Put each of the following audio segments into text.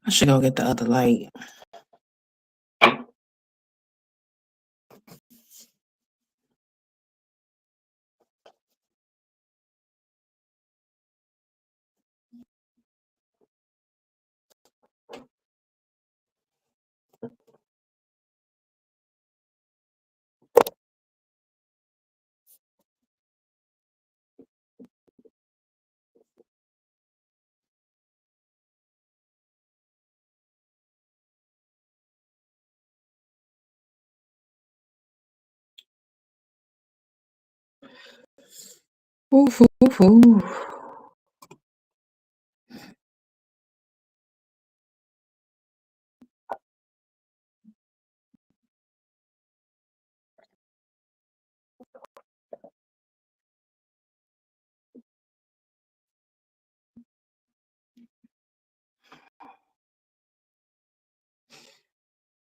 I should go get the other light. Oof, oof, oof.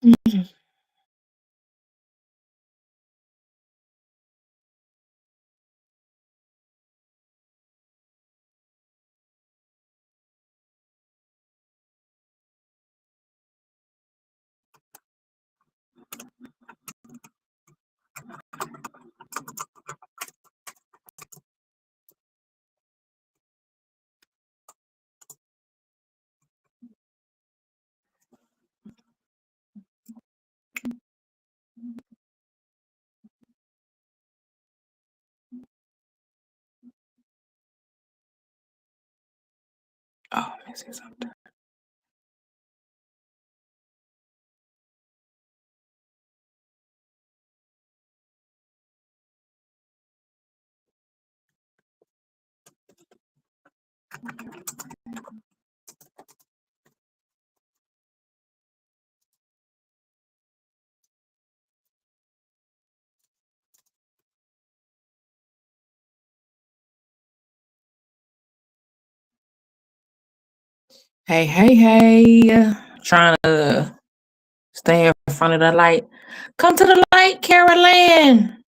Mhm. Oh, let me see something. Hey, hey, hey. Trying to stay in front of the light. Come to the light, Carolyn.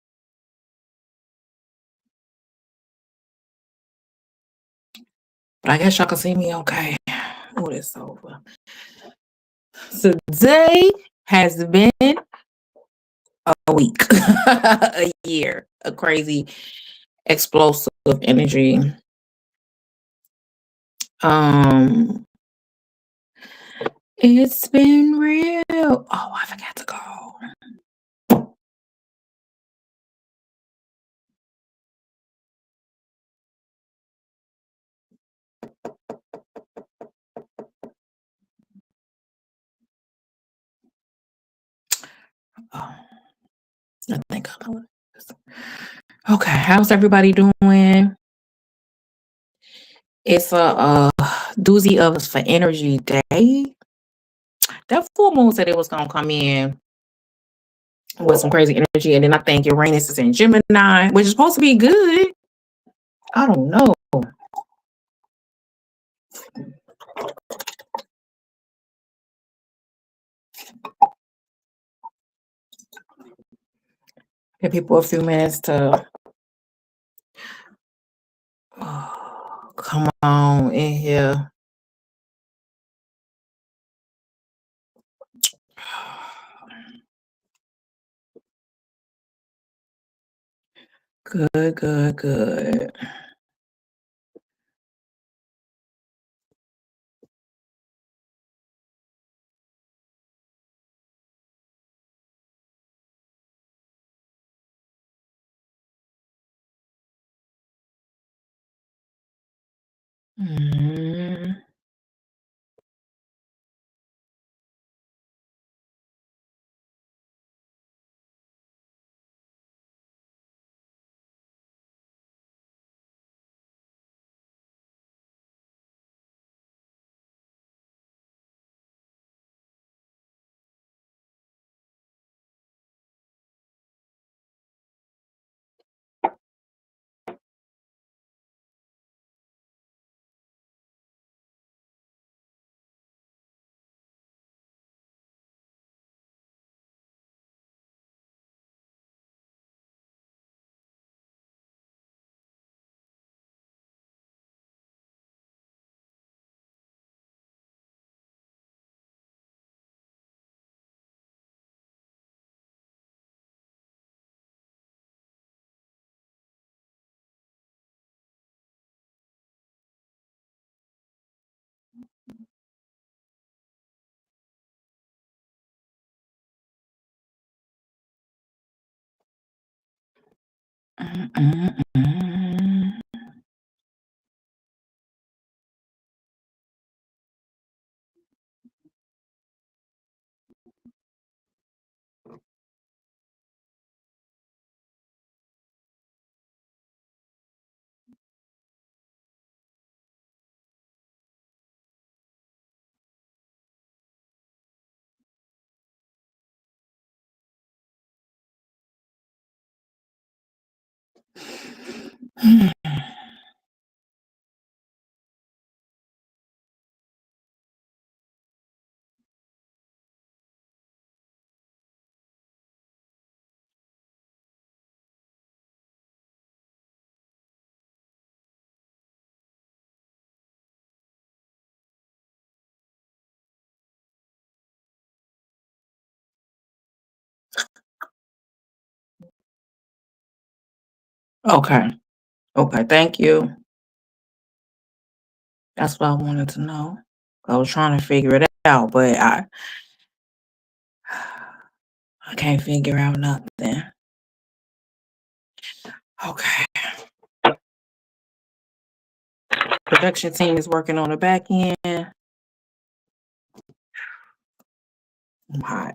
But I guess y'all can see me okay. Oh, it's over. So today has been a week, a year, a crazy, explosive energy. Um, it's been real. Oh, I forgot to go. Oh, I think I know what it is. Okay, how's everybody doing? It's a doozy of us for energy day. That full moon said it was gonna come in with some crazy energy, and then I think Uranus is in Gemini, which is supposed to be good. I don't know. Give people a few minutes to come on in here. Good, good, good. Mm. Mm-mm-mm. Okay. Okay. Thank you. That's what I wanted to know. I was trying to figure it out, but I can't figure out nothing. Okay. Production team is working on the back end. I'm hot.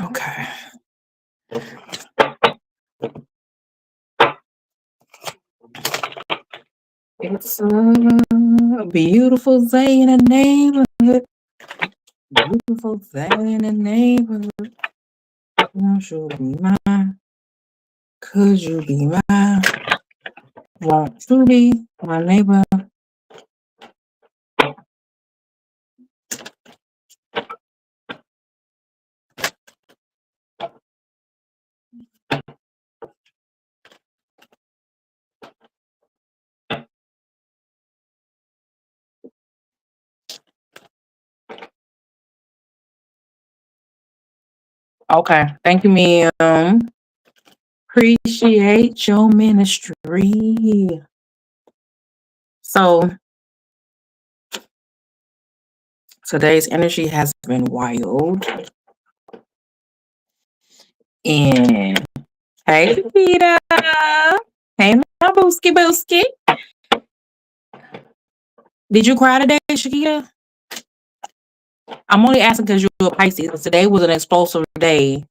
Okay. It's a beautiful day in the neighborhood. Beautiful day in the neighborhood. Won't you be mine? Could you be mine? Won't you be my neighbor? Okay. Thank you, ma'am. Appreciate your ministry. So today's energy has been wild. And hey, Peter. Hey, my booski booski. Did you cry today, Shakita? I'm only asking because you're a Pisces. 'Cause today was an explosive day.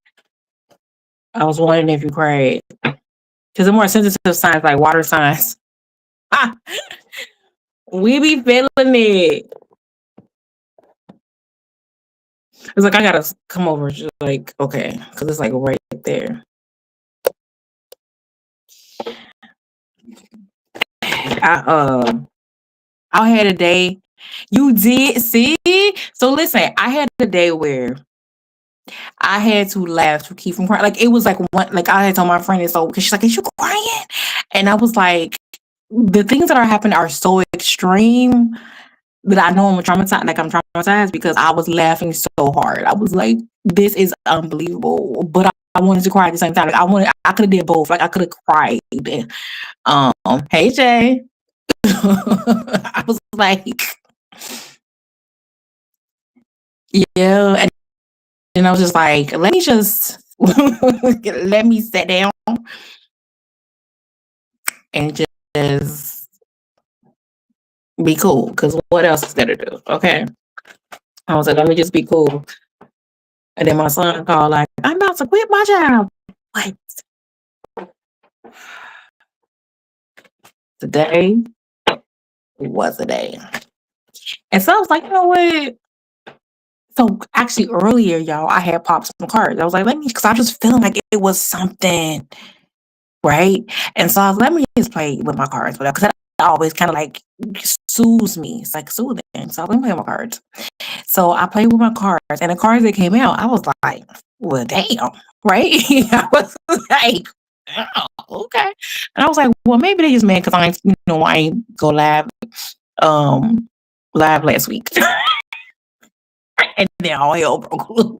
I was wondering if you cried. Because the more sensitive signs, like water signs, ah, we be feeling it. It's like I gotta come over, just like okay, because it's like right there. I I had a day. You did see? So listen, I had a day where I had to laugh to keep from crying. Like it was like one, like I had told my friend, so because she's like, "Is you crying?" And I was like, the things that are happening are so extreme that I know I'm traumatized. Like I'm traumatized because I was laughing so hard. I was like, "This is unbelievable," but I wanted to cry at the same time. Like I could have did both. Like I could have cried. Um, hey Jay, I was like, yeah, and then I was just like, let me just let me sit down and just be cool. Because what else is there to do? Okay. I was like, let me just be cool. And then my son called, like, I'm about to quit my job. Like, today was a day. And so I was like, you know what? So actually earlier, y'all, I had popped some cards. I was like, let me, because I was just feeling like it was something, right? And so I was, let me just play with my cards, whatever. Because that always kind of like soothes me. It's like soothing. So let me play with my cards. So I played with my cards, and the cards that came out, I was like, well, damn, right? I was like, oh, okay. And I was like, well, maybe they just mad because I ain't go um, live last week. And then all hell broke loose.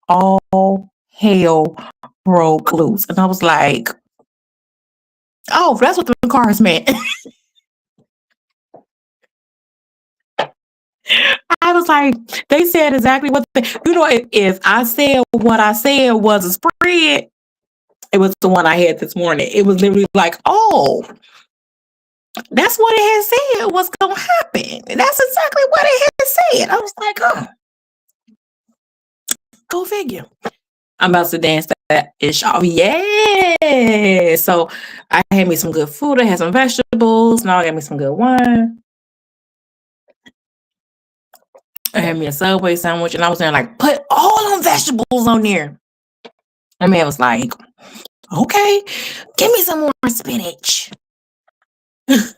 All hell broke loose. And I was like, oh, that's what the cards meant. I was like, they said exactly what if I said what I said was a spread, it was the one I had this morning. It was literally like, oh, that's what it had said was going to happen. And that's exactly what it had said. I was like, oh, go figure. I'm about to dance that ish off. Yeah. So I had me some good food. I had some vegetables. Now I got me some good wine. I had me a Subway sandwich, and I was there like, put all them vegetables on there. And man was like, okay, give me some more spinach. Load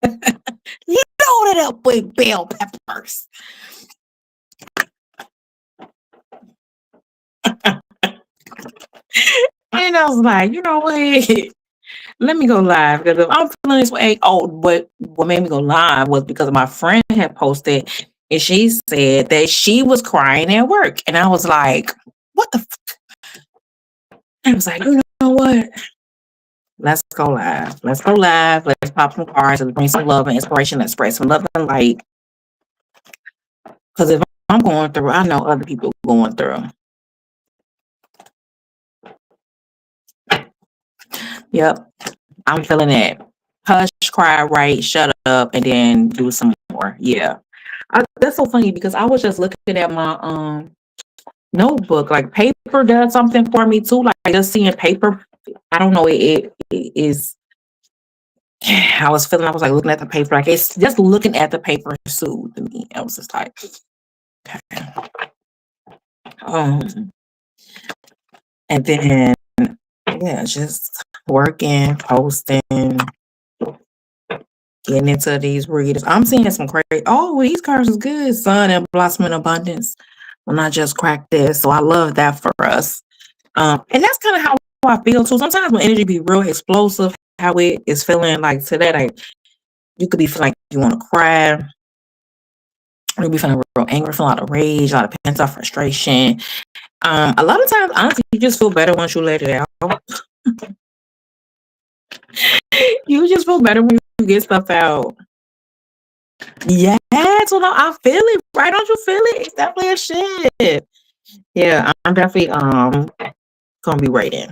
it up with bell peppers. And I was like, you know what? Let me go live because if I'm feeling this way, what made me go live was because my friend had posted and she said that she was crying at work. And I was like, what the I was like, you know what? Let's go live. Let's go live. Let's pop some cards. Let's bring some love and inspiration. Let's spread some love and light. Because if I'm going through, I know other people going through. Yep. I'm feeling it. Hush, cry, write, shut up, and then do some more. Yeah. That's so funny because I was just looking at my notebook. Like paper does something for me too. Like just seeing paper. I don't know. It is. I was like looking at the paper. Like it's just looking at the paper soothed me. I was just like, okay. And then yeah, just working, posting, getting into these readers. I'm seeing some crazy. Oh, these cards is good. Sun and blossom in abundance. When I just cracked this, so I love that for us. And that's kind of how I feel too. Sometimes when energy be real explosive, how it is feeling like today, like you could be feeling like you want to cry. Or you be feeling real angry, feeling a lot of rage, a lot of pent up frustration. A lot of times, honestly, you just feel better once you let it out. You just feel better when you get stuff out. Yes, well, I feel it, right? Don't you feel it? It's definitely a shit. Yeah, I'm definitely gonna be waiting,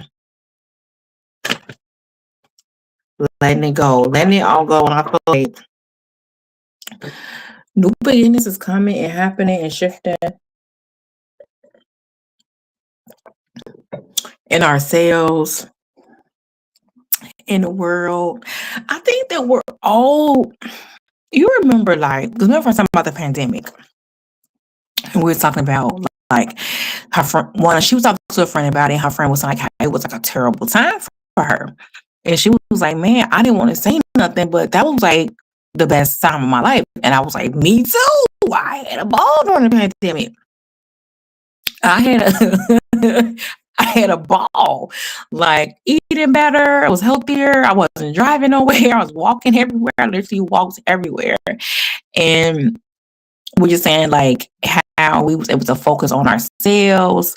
letting it go, letting it all go, and I feel like new beginnings is coming and happening and shifting in ourselves, in the world. I think that we're all. You remember, like, because remember talking about the pandemic, and we were talking about like her friend. She was talking to a friend about it. And her friend was like, how it was like a terrible time for her, and she was like, "Man, I didn't want to say nothing, but that was like the best time of my life." And I was like, "Me too. I had a ball during the pandemic. I had a I had a ball, like eating better. I was healthier. I wasn't driving nowhere. I was walking everywhere. I literally walked everywhere, and we're just saying like how we was able to focus on ourselves.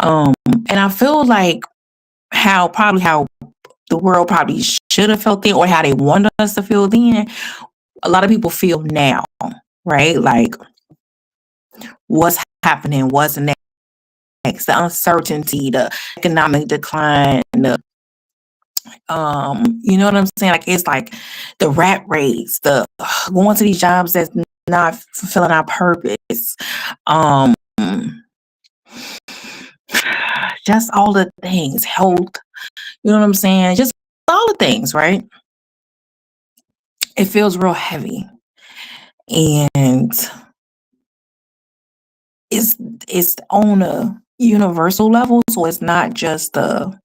And I feel like how the world probably should have felt then, or how they wanted us to feel then. A lot of people feel now, right? Like what's happening, what's next, the uncertainty, the economic decline, you know what I'm saying? Like it's like the rat race, the going to these jobs that's not fulfilling our purpose. Um, just all the things, health, you know what I'm saying? Just all the things, right? it feels real heavy. And it's it's on a universal level, so it's not just the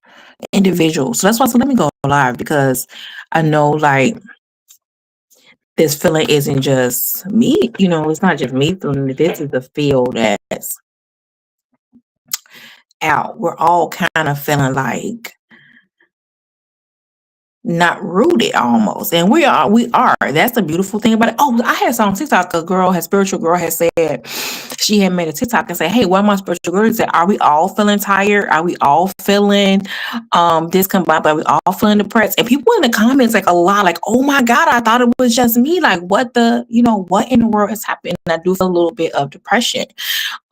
individual. So that's why I said let me go live, because I know like this feeling isn't just me, it's not just me feeling it. This is the feel that's out. We're all kind of feeling like not rooted almost. And we are. That's the beautiful thing about it. Oh, I had saw on TikTok a spiritual girl had said she had made a TikTok and said, hey, one of my spiritual girls said, are we all feeling tired? Are we all feeling discombobulated? Are we all feeling depressed? And people in the comments like a lot, like, oh my God, I thought it was just me. Like what what in the world has happened? And I do feel a little bit of depression.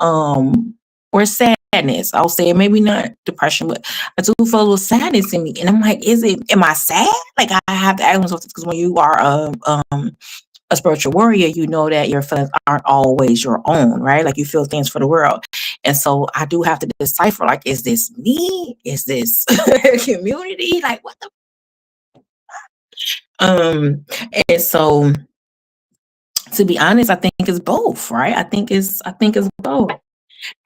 Or sadness. I'll say it, maybe not depression, but I do feel a little sadness in me. And I'm like, am I sad? Like I have to ask myself, because when you are a spiritual warrior, you know that your feelings aren't always your own, right? Like you feel things for the world. And so I do have to decipher, like, is this me? Is this community? Like what the and so to be honest, I think it's both, right? I think it's both.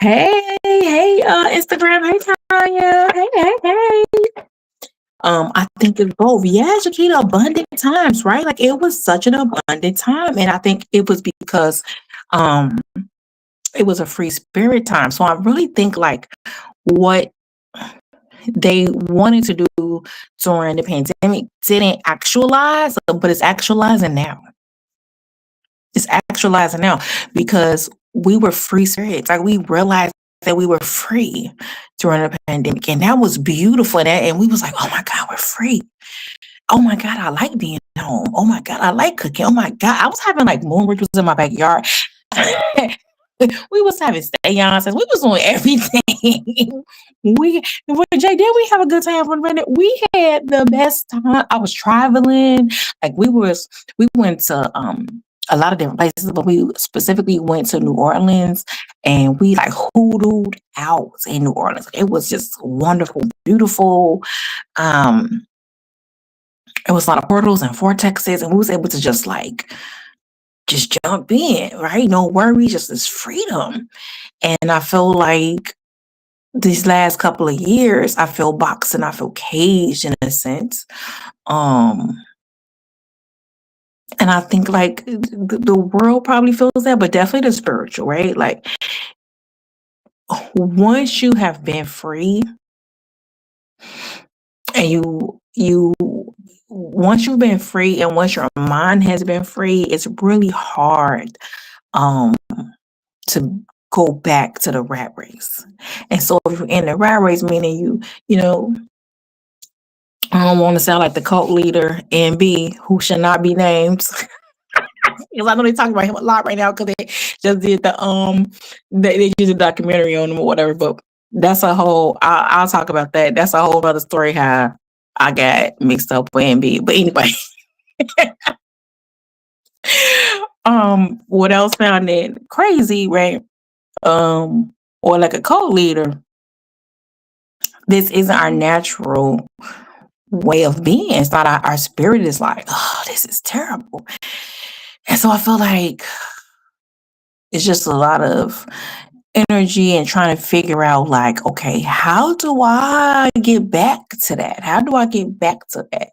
Hey, Instagram. Hey, Tanya. Hey. I think it's both. Yeah, Shakita, abundant times, right? Like it was such an abundant time. And I think it was because um it was a free spirit time. So I really think like what they wanted to do during the pandemic didn't actualize, but it's actualizing now. It's actualizing now because we were free spirits. Like we realized that we were free during the pandemic, and that was beautiful. And we was like, oh my God, we're free. Oh my God, I like being home. Oh my God, I like cooking. Oh my God, I was having like moon rituals in my backyard. We was having seances. We was doing everything. Jay, did we have a good time for a minute? We had the best time. I was traveling. Like we went to a lot of different places, but we specifically went to New Orleans and we like hoodooed out in New Orleans. It was just wonderful, beautiful. Um, it was a lot of portals and vortexes, and we was able to just jump in, right? No worries, just this freedom. And I feel like these last couple of years, I feel boxed and I feel caged in a sense. Um, and I think like the world probably feels that, but definitely the spiritual, right? Like once you have been free and you once you've been free and once your mind has been free, it's really hard um to go back to the rat race. And so if you're in the rat race, meaning you know, I don't want to sound like the cult leader NB, who should not be named. Because I know they're talking about him a lot right now because they just did they did a documentary on him or whatever. But that's a whole I'll talk about that. That's a whole other story how I got mixed up with NB. But anyway. What else found it crazy, right? Or like a cult leader. This isn't our natural way of being. It's not our spirit is like, oh, this is terrible. And so I feel like it's just a lot of energy and trying to figure out like, okay, how do I get back to that? How do I get back to that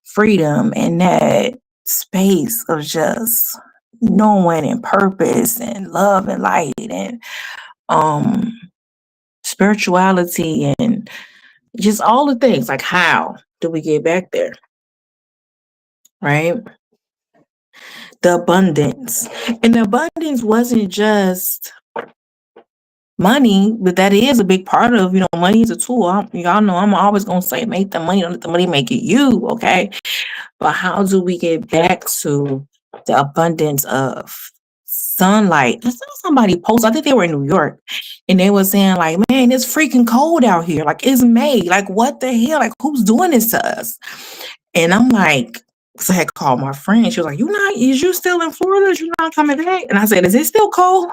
freedom and that space of just knowing and purpose and love and light and um spirituality and just all the things. Like how do we get back there? Right? The abundance. And the abundance wasn't just money, but that is a big part of, money is a tool. Y'all know I'm always going to say, make the money, don't let the money make it you, okay? But how do we get back to the abundance of sunlight? I saw somebody post, I think they were in New York, and they were saying like, man, it's freaking cold out here. Like it's May. Like what the hell? Like who's doing this to us? And I'm like, so I had called my friend. She was like, is you still in Florida? Is you not coming back? And I said, is it still cold?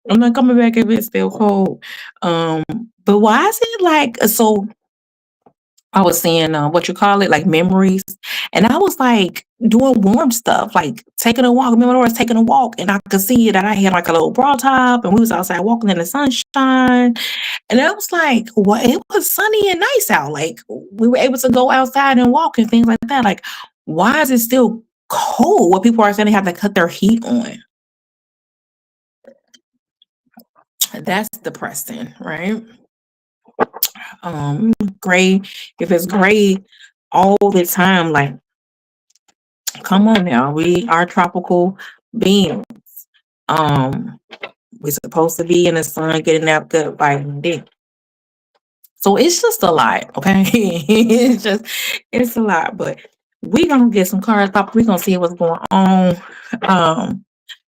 I'm not coming back if it's still cold. But why is it like so? I was seeing what you call it, like memories, and I was like doing warm stuff, like taking a walk. Remember, I was taking a walk, and I could see that I had like a little bra top, and we was outside walking in the sunshine, and I was like, "Well, it was sunny and nice out. Like we were able to go outside and walk and things like that. Like, why is it still cold? What people are saying they have to cut their heat on? That's depressing, right? Gray. If it's gray all the time, like come on now, we are tropical beings. Um, we're supposed to be in the sun getting that good vitamin D. So it's just a lot, okay? It's a lot, but we gonna get some cards up. We gonna see what's going on. Um,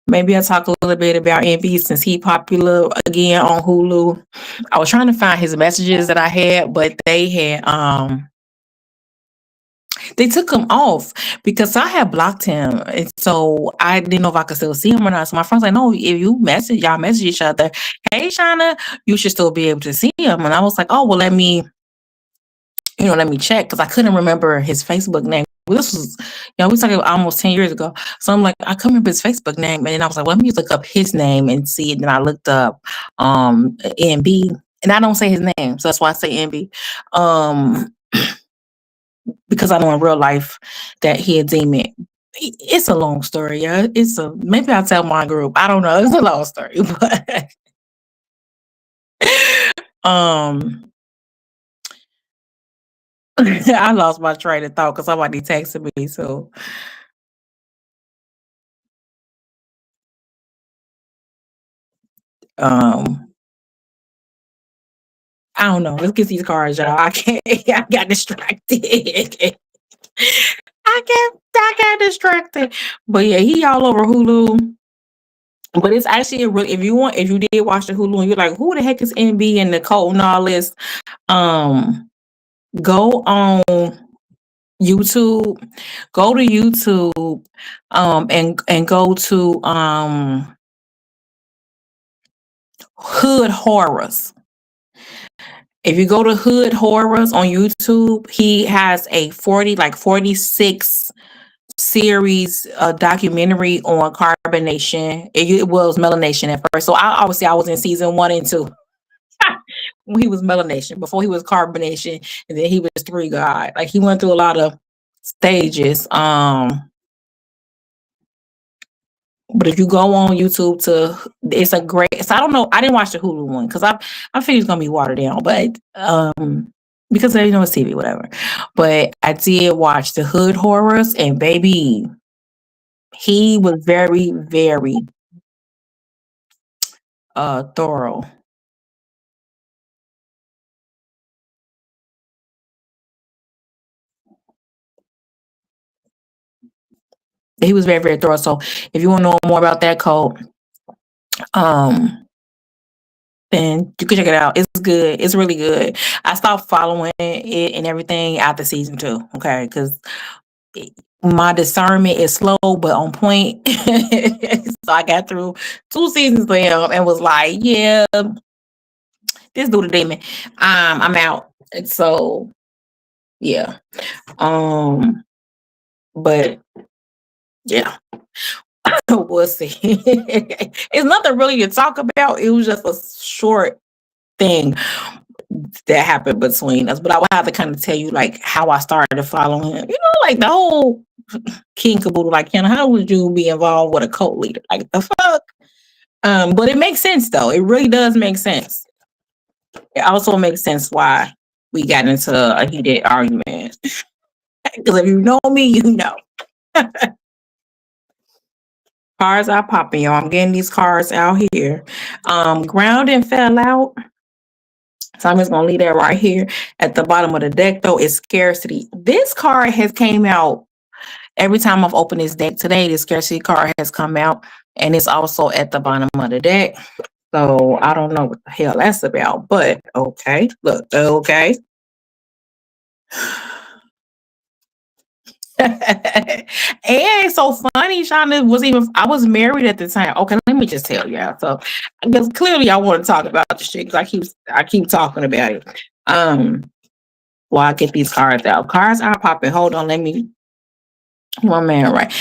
maybe I'll talk a little bit about Envy since he popular again on Hulu. I was trying to find his messages that I had, but they took him off because I had blocked him, and so I didn't know if I could still see him or not. So my friend's like, "No, if y'all message each other. Hey, Shauna, you should still be able to see him." And I was like, "Oh, well, let me check," because I couldn't remember his Facebook name. This was, we talking almost 10 years ago. So I'm like, I couldn't remember his Facebook name, and then I was like, well, let me look up his name and see. And then I looked up NB, and I don't say his name, so that's why I say NB. Because I know in real life that he had deemed it. It's a long story, yeah. Maybe I'll tell my group. I don't know. It's a long story, but I lost my train of thought because somebody texted me. So I don't know. Let's get these cards, y'all. I can't. I got distracted. I got distracted. But yeah, he all over Hulu. But it's actually a real. If you did watch the Hulu and you're like, who the heck is NB and Nicole and all this? Go on YouTube. Go to YouTube. And go to Hood Horrors. If you go to Hood Horrors on YouTube, he has a 46 series documentary on carbonation. It was melanation at first. So I was in season 1 and 2. When he was melanation, before he was carbonation, and then he was 3 God. Like he went through a lot of stages. But if you go on YouTube it's a great. So I don't know. I didn't watch the Hulu one because I figured it's gonna be watered down. But because it's TV, whatever. But I did watch the Hood Horrors, and baby, he was very, very thorough. He was very, very thorough. So if you want to know more about that code, then you can check it out. It's good. It's really good. I stopped following it and everything after season 2. Okay, because my discernment is slow but on point. So I got through 2 seasons for him and was like, yeah, this dude a demon. I'm out. And so yeah. But yeah. We'll see. It's nothing really to talk about. It was just a short thing that happened between us. But I would have to kind of tell you like how I started following him. Like the whole King Caboodle. Like, how would you be involved with a cult leader? Like the fuck? But it makes sense though. It really does make sense. It also makes sense why we got into a heated argument. Because if you know me, you know. Cards are popping, y'all. I'm getting these cards out here. Ground and fell out. So I'm just gonna leave that right here at the bottom of the deck. Though it's scarcity. This card has came out every time I've opened this deck today. The scarcity card has come out, and it's also at the bottom of the deck. So I don't know what the hell that's about, but okay. Look, okay. And it's so funny, Shauna I was married at the time. Okay, let me just tell y'all. So because clearly I want to talk about the shit because I keep talking about it. while I get these cards out. Cards are popping. Hold on, let me 1 minute, right?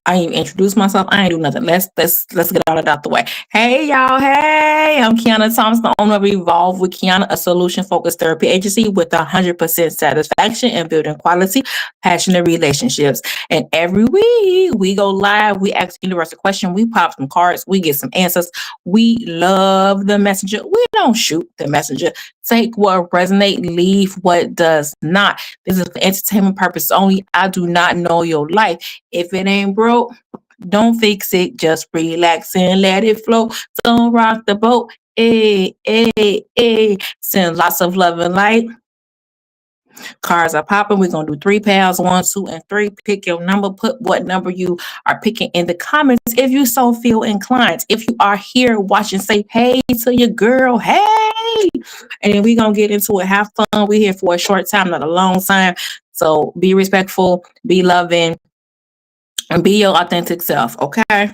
I ain't introduce myself. I ain't do nothing. Let's get all that out the way. Hey y'all. Hey, I'm Kiana Thomas, the owner of Evolve with Kiana, a solution-focused therapy agency with 100% satisfaction and building quality, passionate relationships. And every week we go live. We ask the universe a question. We pop some cards. We get some answers. We love the messenger. We don't shoot the messenger. Take what resonate, leave what does not. This is for entertainment purposes only. I do not know your life. If it ain't broke, don't fix it. Just relax and let it flow. Don't rock the boat. Hey, hey, hey. Send lots of love and light. Cards are popping. We're going to do 3 pounds, 1, 2, and 3. Pick your number. Put what number you are picking in the comments if you so feel inclined. If you are here watching, say hey to your girl. Hey. And then we're going to get into it. Have fun. We're here for a short time, not a long time. So be respectful, be loving, and be your authentic self. Okay.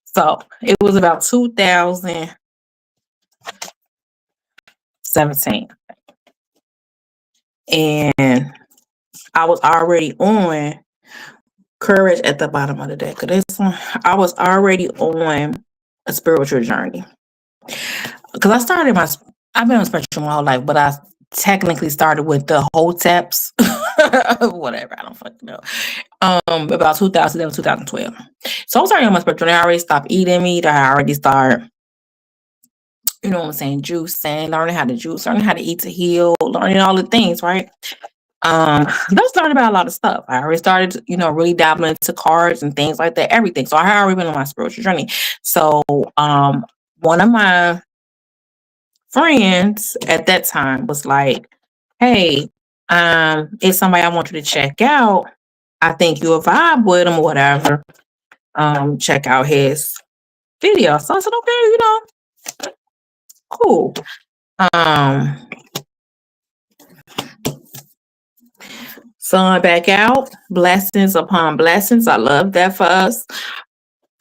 So it was about 2017. And I was already on Courage at the bottom of the deck. This one, I was already on a spiritual journey. Because I've been on spiritual my whole life, but I technically started with the Hoteps. Whatever, I don't fucking know. About 2011, 2012. So I was already on my spiritual journey. I already stopped eating meat. I already started, you know what I'm saying, juicing, learning how to juice, learning how to eat to heal, learning all the things, right? Let's learn about a lot of stuff. I already started, really dabbling into cards and things like that, everything. So I had already been on my spiritual journey. So one of my friends at that time was like, hey, it's somebody I want you to check out. I think you'll vibe with him or whatever. Check out his video. So I said, okay, cool. Sun back out, blessings upon blessings. I love that for us.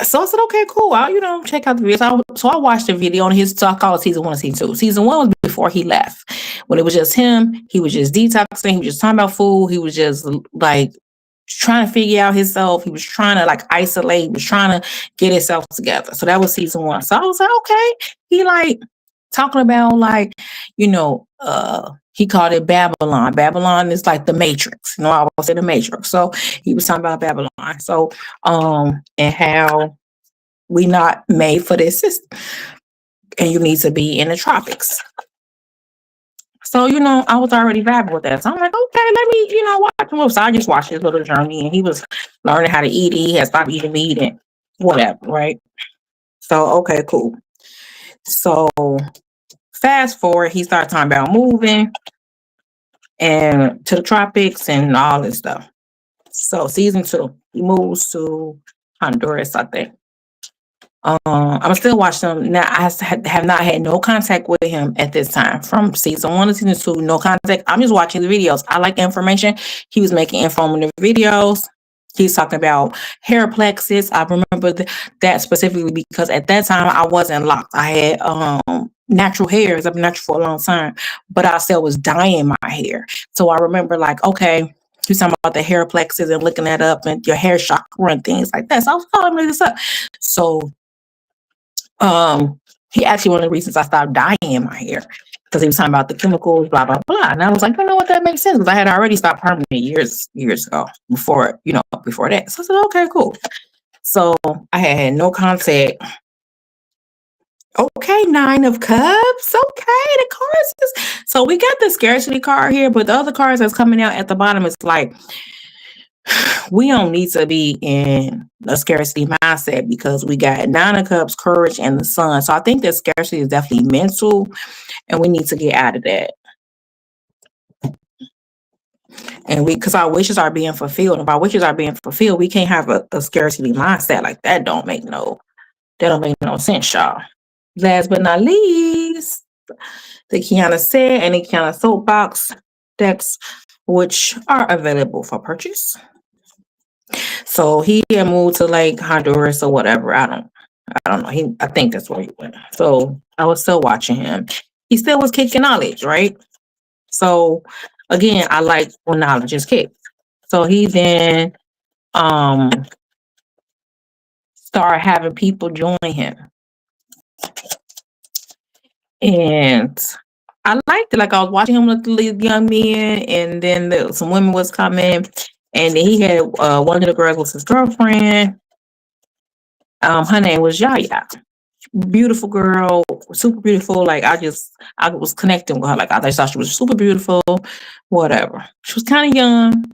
So I said, okay, cool. I'll, check out the video. So I watched the video on his, so I call it season 1 and season 2. Season 1 was before he left. When it was just him, he was just detoxing. He was just talking about food. He was just like trying to figure out himself. He was trying to like isolate. He was trying to get himself together. So that was season 1. So I was like, okay. He like talking about like, he called it Babylon. Babylon is like the Matrix. I will say the Matrix. So he was talking about Babylon. So, and how we not made for this system. And you need to be in the tropics. So, I was already vibing with that. So I'm like, okay, let me, watch him. So I just watched his little journey and he was learning how to eat. He had stopped eating meat and whatever, right? So, okay, cool. So fast forward, he started talking about moving and to the tropics and all this stuff. So season 2, he moves to Honduras, I think. I'm still watching him now. I have not had no contact with him at this time. From season 1 to season 2, no contact. I'm just watching the videos. I like information. He was making informative videos. He's talking about hair plexus. I remember that specifically because at that time I wasn't locked. I had natural hair. I've been natural for a long time, but I still was dyeing my hair. So I remember like, okay, he's talking about the hair plexus and looking that up and your hair chakra and things like that. So I was calling this up. So he actually one of the reasons I stopped dyeing my hair because he was talking about the chemicals, blah, blah, blah. And I was like, I know what that makes sense because I had already stopped permanent years ago before that. So I said, okay, cool. So I had no contact. Okay, 9 of Cups. Okay, the cards is, so we got the scarcity card here, but the other cards that's coming out at the bottom is like, we don't need to be in a scarcity mindset because we got 9 of Cups, Courage, and the Sun. So I think that scarcity is definitely mental, and we need to get out of that. And because our wishes are being fulfilled. If our wishes are being fulfilled, we can't have a scarcity mindset. Like that don't make no sense, y'all. Last but not least, the Kiana Said and the Kiana Soapbox decks, which are available for purchase. So he had moved to like Honduras or whatever. I don't know. I think that's where he went. So I was still watching him. he still was kicking knowledge, right? So again, I like when knowledge is kicked. So he then um started having people join him. And I liked it. Like I was watching him with the young men, and then some women was coming, and then he had one of the girls was his girlfriend. Her name was Yaya. Beautiful girl, super beautiful. Like I was connecting with her. Like I just thought she was super beautiful. Whatever. She was kind of young,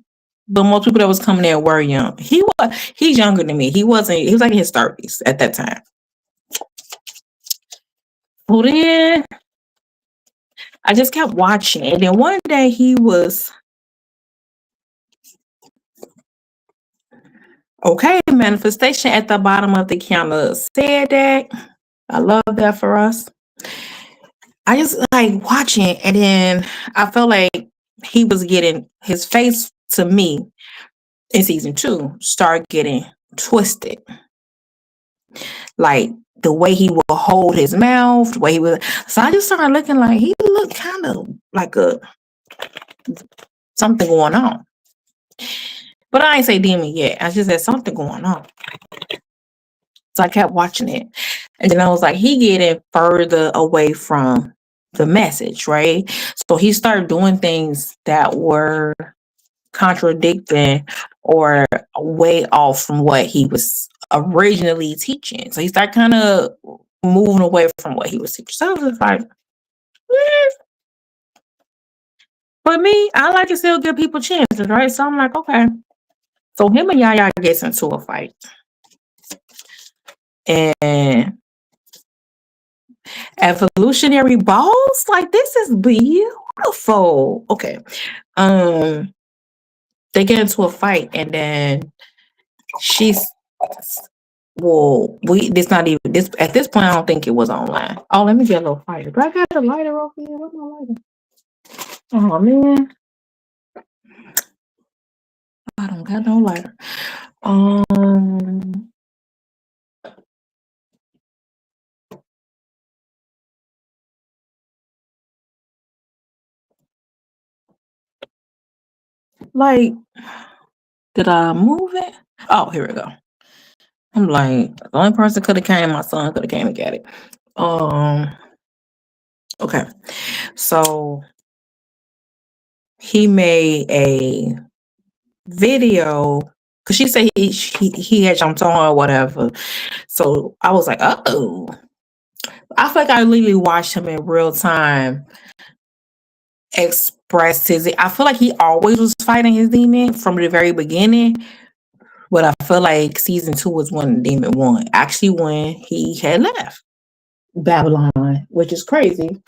but most people that was coming there were young. He's younger than me. He was like in his 30s at that time. Well, then I just kept watching, and then one day he was okay. Manifestation at the bottom of the counter said that. I love that for us. I just like watching, and then I felt like he was getting his face to me in season 2 start getting twisted. Like the way he would hold his mouth, the way he would. So I just started looking like he looked kind of like something going on. But I ain't say demon yet. I just said something going on. So I kept watching it. And then I was like, he getting further away from the message, right? So he started doing things that were contradicting or way off from what he was originally teaching. So he started kind of moving away from what he was teaching. So I was just like, but me, I like to still give people chances, right? So I'm like, okay. So him and Yaya gets into a fight. And evolutionary balls, like this is beautiful. Okay. They get into a fight, and then she's this not even this at this point. I don't think it was online. Oh, let me get a little lighter. Do I got a lighter over here? What's my lighter? Oh man, I don't got no lighter. Like, did I move it? Oh, here we go. I'm like, the only person could have came, my son could have came and got it. Okay. So he made a video because she said he had jumped on or whatever. So I was like, oh. I feel like I literally watched him in real time express his. I feel like he always was fighting his demon from the very beginning. But I feel like season 2 was when the demon won. Actually, when he had left Babylon, which is crazy.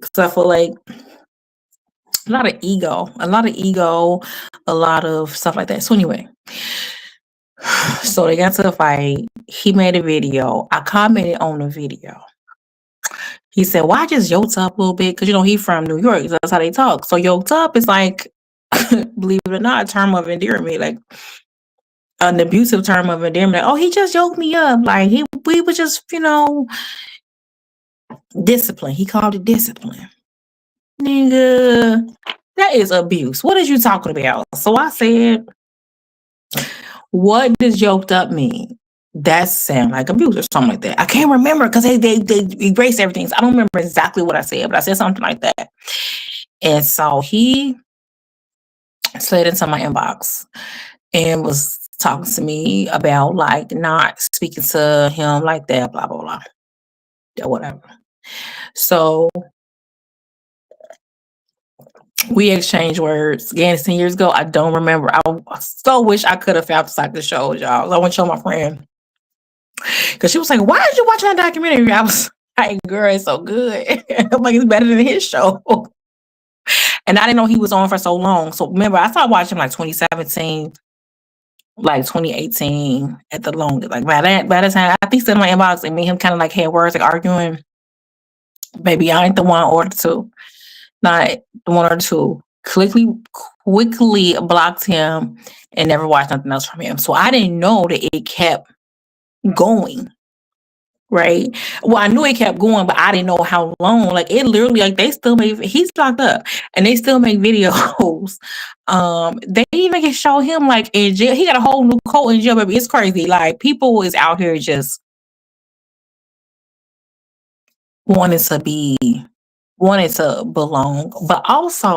Because I feel like a lot of ego, a lot of stuff like that. So anyway, so they got to the fight. He made a video. I commented on the video. He said, "Well, I just yoked up a little bit because he from New York. That's how they talk. So yoked up is like, believe it or not, a term of endearment, like an abusive term of endearment. Like, oh, he just yoked me up. Like we were just, discipline. He called it discipline. Nigga, that is abuse. What is you talking about?" So I said, "What does yoked up mean?" That sound like abuse or something like that. I can't remember because they erased everything. So I don't remember exactly what I said, but I said something like that. And so he slid into my inbox and was talking to me about like not speaking to him like that, blah, blah, blah. Whatever. So we exchanged words again 10 years ago. I don't remember. I so wish I could have found the show, y'all. I want to show my friend. Because she was like, "Why did you watch that documentary?" I was like, "Girl, it's so good." I'm like, it's better than his show. And I didn't know he was on for so long. So remember, I started watching like 2017, like 2018 at the longest. Like by the time I think still in my inbox and me and him kind of like had words like arguing. Baby, I ain't the one or the two. Not the one or the two. Quickly blocked him and never watched nothing else from him. So I didn't know that it kept going. right? Well, I knew it kept going, but I didn't know how long. Like it literally, like they still make. He's locked up, and they still make videos. They even can show him like in jail. He got a whole new coat in jail, baby. It's crazy. Like people is out here just wanting to be, wanting to belong, but also,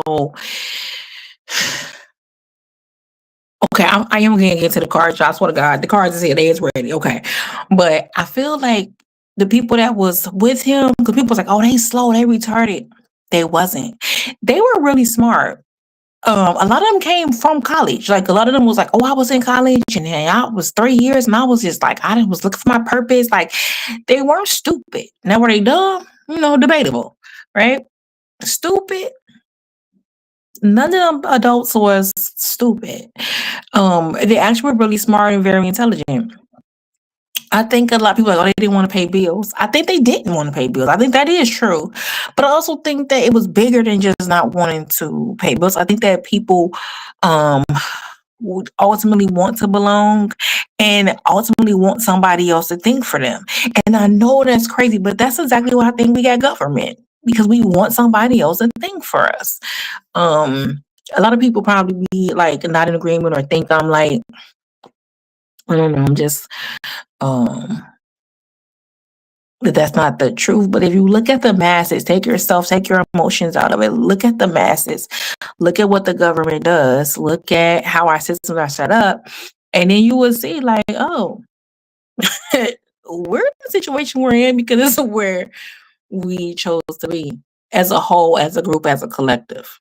okay, I am gonna get to the cards. I swear to God, the cards is here. They is ready. Okay, but I feel like the people that was with him, because people was like, "Oh, they slow, they retarded." They wasn't. They were really smart. A lot of them came from college. Like a lot of them was like, "Oh, I was in college, and then I was 3 years, and I was just like, I was looking for my purpose." Like they weren't stupid. Now were they dumb? Debatable, right? Stupid. None of them adults was stupid. They actually were really smart and very intelligent. I think a lot of people are like, oh, they didn't want to pay bills. I think they didn't want to pay bills. I think that is true. But I also think that it was bigger than just not wanting to pay bills. I think that people um, would ultimately want to belong and ultimately want somebody else to think for them. And I know that's crazy, but that's exactly why I think we got government, because we want somebody else to think for us. A lot of people probably be like not in agreement or think I'm like, I don't know, I'm just um but that's not the truth. But if you look at the masses, take your emotions out of it. Look at the masses. Look at what the government does. Look at how our systems are set up. And then you will see, like, oh, we're in the situation we're in because this is where we chose to be as a whole, as a group, as a collective.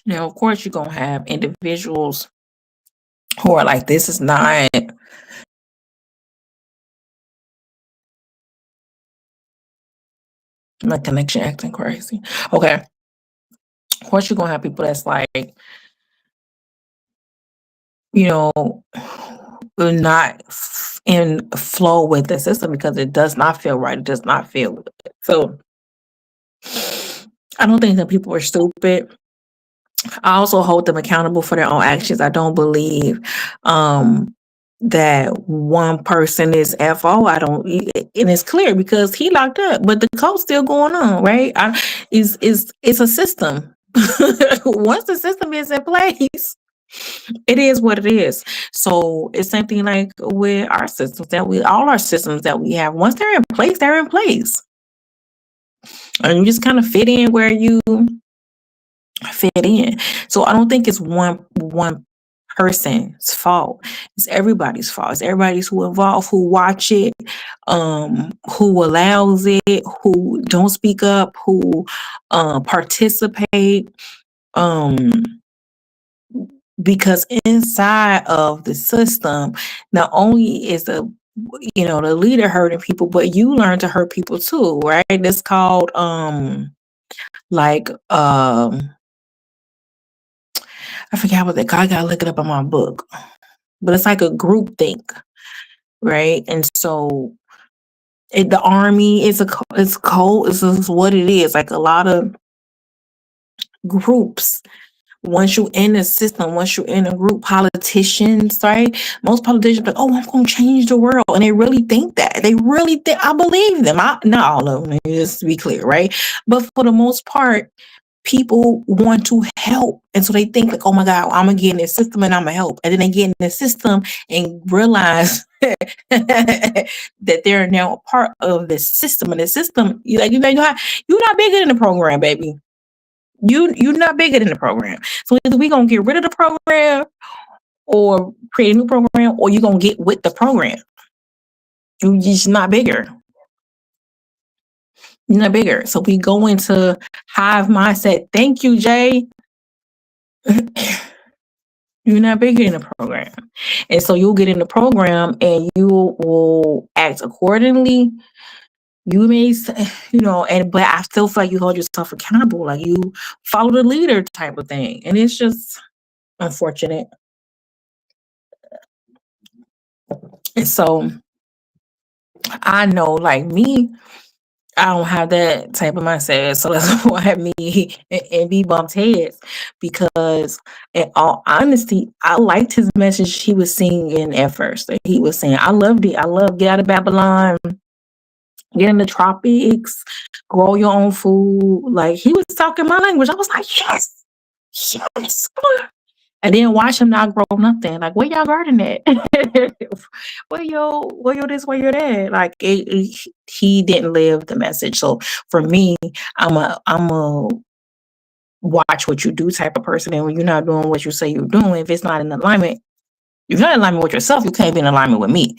Now, of course, you're going to have individuals who are like, this is not my connection acting crazy. Okay. Of course, you're going to have people that's like, you know, not in flow with the system because it does not feel right. It does not feel good. So I don't think that people are stupid. I also hold them accountable for their own actions. I don't believe that one person is FO. I don't, and it's clear because he locked up, but the code's still going on, right? It's a system. Once the system is in place, it is what it is. So it's something like with our systems all our systems that we have. Once they're in place, they're in place, and you just kind of fit in where you fit in. So I don't think it's one person's fault. It's everybody's fault. It's everybody's who involved, who watch it, who allows it, who don't speak up, who participate. Um, because inside of the system, not only is the leader hurting people, but you learn to hurt people too, right? It's called like I forgot what they call. I gotta look it up in my book, but it's like a group think, right? And so the army is it's cold. It's just what it is. Like a lot of groups. Once you're in the system, once you're in a group, politicians, right? Most politicians like, oh, I'm going to change the world. And they really think that. They really think, I believe them. Not all of them, just to be clear, right? But for the most part, people want to help. And so they think like, oh my God, I'm going to get in this system and I'm going to help. And then they get in the system and realize that they're now a part of the system. And the system, you're not bigger than the program, baby. You're not bigger than the program. So either we gonna get rid of the program or create a new program, or you're gonna get with the program. You're just not bigger. You're not bigger. So we go into hive mindset. Thank you, Jay. You're not bigger than the program. And so you'll get in the program and you will act accordingly. You may, but I still feel like you hold yourself accountable, like you follow the leader type of thing. And it's just unfortunate. And so I know, like me, I don't have that type of mindset. So that's why me and B bumped heads because, in all honesty, I liked his message he was singing at first. He was saying, I loved it. I love Get Out of Babylon, get in the tropics, grow your own food. Like he was talking my language. I was like, yes, yes. And then watch him not grow nothing. Like, where y'all garden at? Where yo this, where you that? Like, he didn't live the message. So for me, I'm a watch what you do type of person. And when you're not doing what you say you're doing, if it's not in alignment, if you're not in alignment with yourself, you can't be in alignment with me.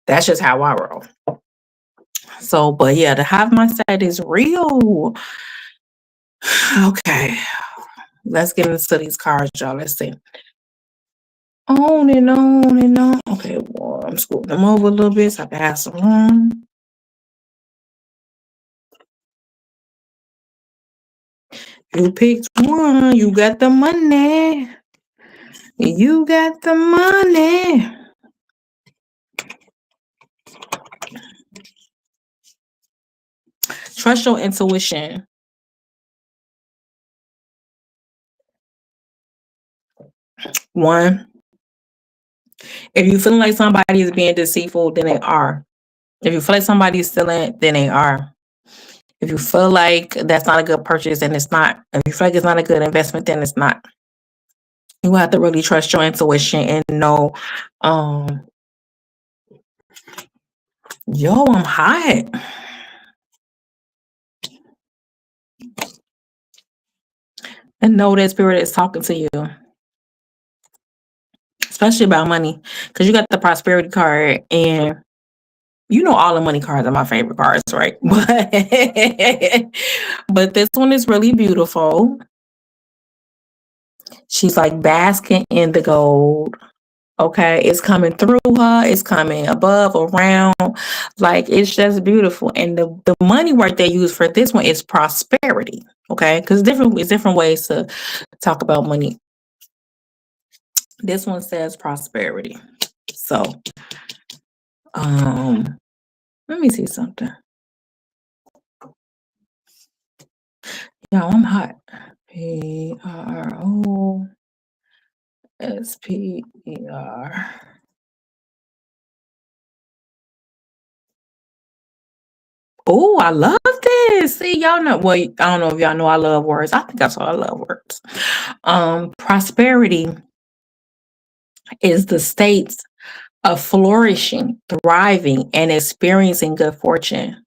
That's just how I roll. So, but yeah, the hive mindset is real. Okay, let's get into these cards, y'all. Let's see. On and on and on. Okay, well, I'm scooting them over a little bit so I can have some room. You picked one. You got the money. You got the money. Trust your intuition. One, if you feeling like somebody is being deceitful, then they are. If you feel like somebody is stealing, then they are. If you feel like that's not a good purchase, then it's not. If you feel like it's not a good investment, then it's not. You have to really trust your intuition and know, um, yo, I'm hot. And know that spirit is talking to you, especially about money, because you got the prosperity card, and you know all the money cards are my favorite cards, right? But this one is really beautiful. She's like basking in the gold. Okay, it's coming through her, it's coming above, around, like it's just beautiful. And the money word they use for this one is prosperity. Okay, because different ways to talk about money. This one says prosperity. So let me see something. Yeah, I'm hot. PROSPER. Oh, I love this. See, y'all know. Well, I don't know if y'all know I love words. I think that's why I love words. Prosperity is the state of flourishing, thriving, and experiencing good fortune,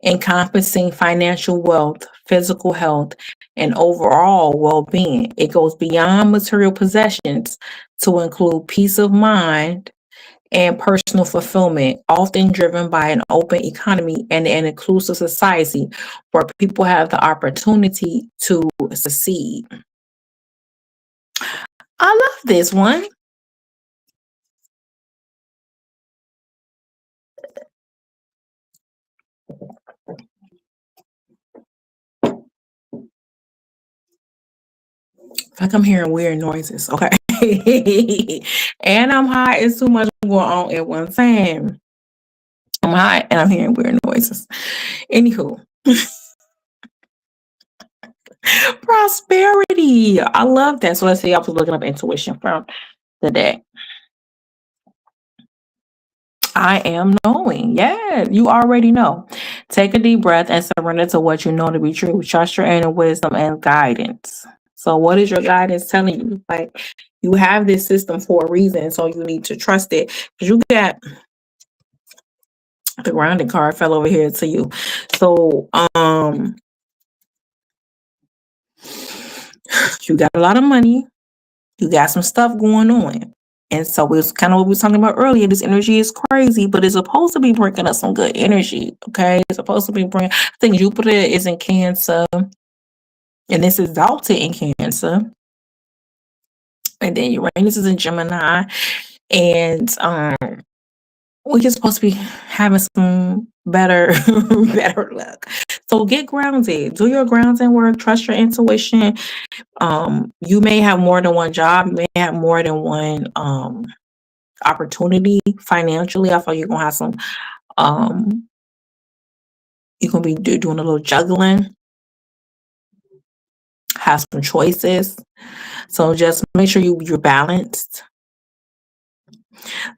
encompassing financial wealth, physical health, and overall well being. It goes beyond material possessions to include peace of mind and personal fulfillment, often driven by an open economy and an inclusive society where people have the opportunity to succeed. I love this one. Like I'm hearing weird noises. Okay. And I'm high. It's too much going on at one time. I'm high and I'm hearing weird noises. Anywho, prosperity. I love that. So let's see. I was looking up intuition from the deck. I am knowing. Yeah, you already know. Take a deep breath and surrender to what you know to be true. Trust your inner wisdom and guidance. So, what is your guidance telling you? Like, you have this system for a reason, so you need to trust it. Because you got the grounding card fell over here to you. So, you got a lot of money. You got some stuff going on. And so it's kind of what we were talking about earlier. This energy is crazy, but it's supposed to be bringing us some good energy. Okay. It's supposed to be bringing, I think Jupiter is in Cancer and this is exalted in Cancer. And then Uranus is in Gemini. And we're just supposed to be having some better better luck. So get grounded. Do your grounding work. Trust your intuition. You may have more than one job. You may have more than one opportunity financially. I feel you're gonna have some You're gonna be doing a little juggling, have some choices. So just make sure you're balanced.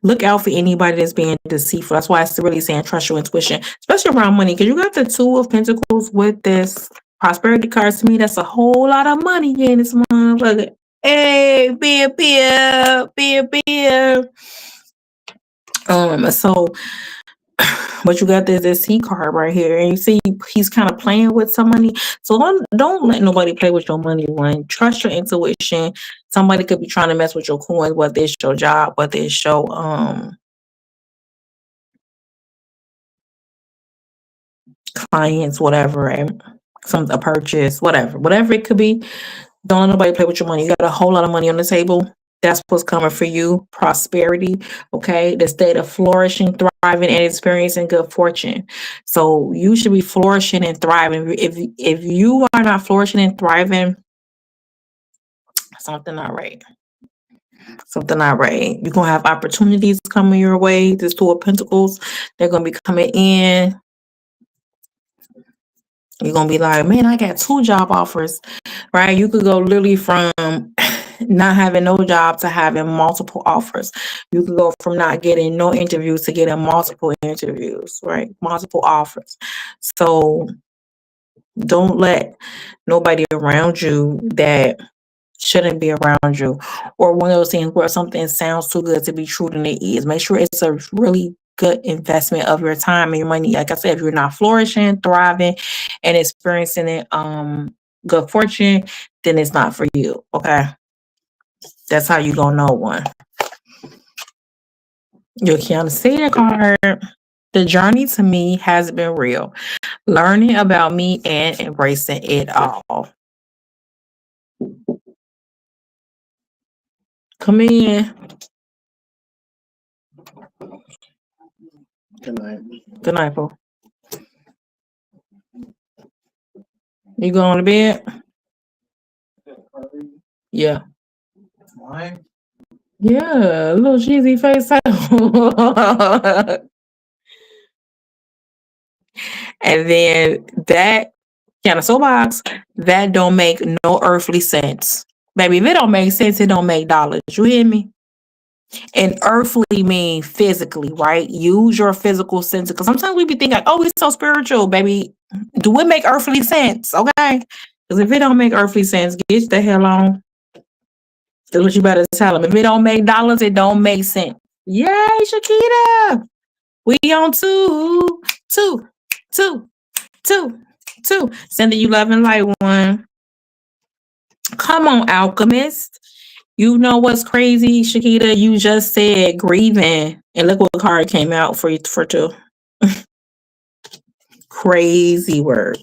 Look out for anybody that's being deceitful. That's why it's really saying trust your intuition, especially around money, because you got the Two of Pentacles with this prosperity cards. To me, that's a whole lot of money in this motherfucker. Hey, be a. So but you got this C card right here, and you see he's kind of playing with some money. So don't let nobody play with your money. One, trust your intuition. Somebody could be trying to mess with your coins, whether it's your job, whether it's your clients, whatever, and a purchase, whatever it could be. Don't let nobody play with your money. You got a whole lot of money on the table. That's what's coming for you. Prosperity, okay? The state of flourishing, thriving, and experiencing good fortune. So you should be flourishing and thriving. If you are not flourishing and thriving, something not right. Something not right. You're gonna have opportunities coming your way. This Two of Pentacles, they're gonna be coming in. You're gonna be like, man, I got 2 job offers, right? You could go literally from not having no job to having multiple offers. You could go from not getting no interviews to getting multiple interviews, right? Multiple offers. So don't let nobody around you that shouldn't be around you, or one of those things where something sounds too good to be true than it is. Make sure it's a really good investment of your time and your money. Like I said, if you're not flourishing, thriving, and experiencing it, good fortune, then it's not for you. Okay, that's how you gonna know one. Your Kiana card. The journey to me has been real. Learning about me and embracing it all. Come in. Good night. Good night, Paul. You going to bed? Yeah. Why? Yeah, a little cheesy face. And then that kind of soapbox, that don't make no earthly sense. Baby, if it don't make sense, it don't make dollars. You hear me? And earthly mean physically, right? Use your physical sense. Because sometimes we be thinking, like, oh, it's so spiritual, baby. Do it make earthly sense? Okay. Because if it don't make earthly sense, get the hell on. That's what you better tell them. If it don't make dollars, it don't make sense. Yay, Shakita. We on two. Sending you love and light, one. Come on, alchemist. You know what's crazy, Shakita? You just said grieving, and look what card came out for you for 2. Crazy word.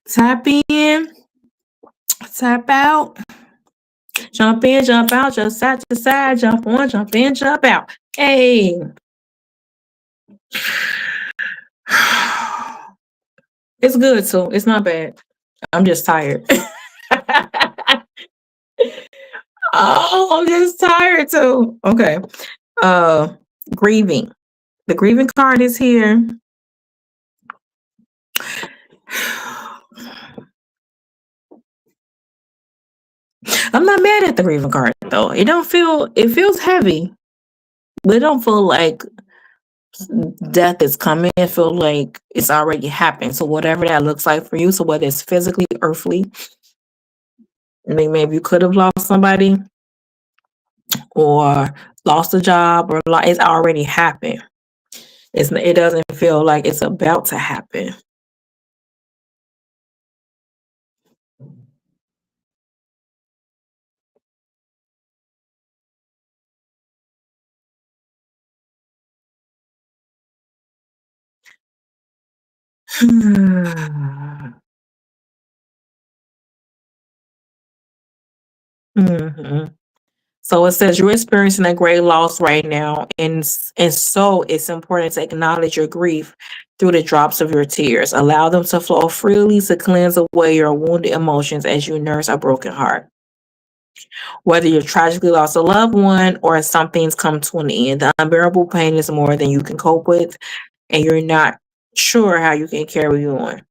Tap in, tap out, jump in, jump out, jump side to side, jump on, jump in, jump out. Hey. It's good too. It's not bad. I'm just tired. Oh, I'm just tired too. Okay. Grieving. The grieving card is here. I'm not mad at the grieving card though. It feels heavy, but it don't feel like death is coming. It feels like it's already happened. So whatever that looks like for you, so whether it's physically, earthly, maybe you could have lost somebody or lost a job, or it's already happened. It doesn't feel like it's about to happen. Mhm. So it says you're experiencing a great loss right now, and so it's important to acknowledge your grief through the drops of your tears. Allow them to flow freely to cleanse away your wounded emotions as you nurse a broken heart. Whether you've tragically lost a loved one or something's come to an end, the unbearable pain is more than you can cope with, and you're not sure how you can carry on.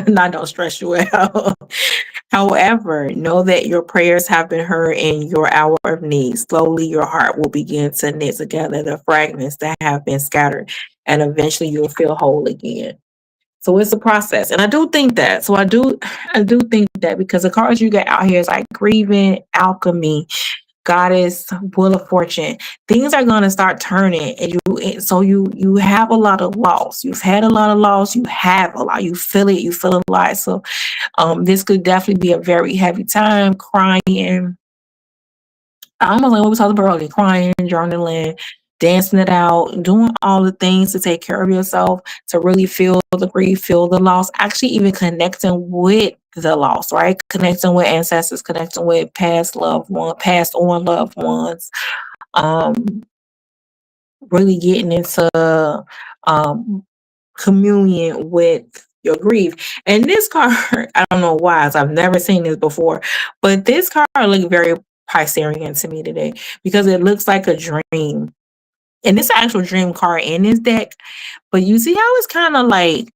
Not don't stress you out. However, know that your prayers have been heard in your hour of need. Slowly, your heart will begin to knit together the fragments that have been scattered, and eventually, you'll feel whole again. So it's a process, and I do think that. I do think that because the cards you get out here is like grieving, alchemy, goddess, wheel of fortune. Things are gonna start turning, and you have a lot of loss. You've had a lot of loss. You have a lot. You feel it. You feel a lot. So this could definitely be a very heavy time. Crying, almost like what we talked about earlier, crying, journaling, dancing it out, doing all the things to take care of yourself, to really feel the grief, feel the loss, actually even connecting with the loss, right? Connecting with ancestors, connecting with past on loved ones, um, really getting into um communion with your grief. And this card, I don't know why, as I've never seen this before, but this card looked very Piscean to me today because it looks like a dream. And it's an actual dream card in this deck, but you see how it's kind of like,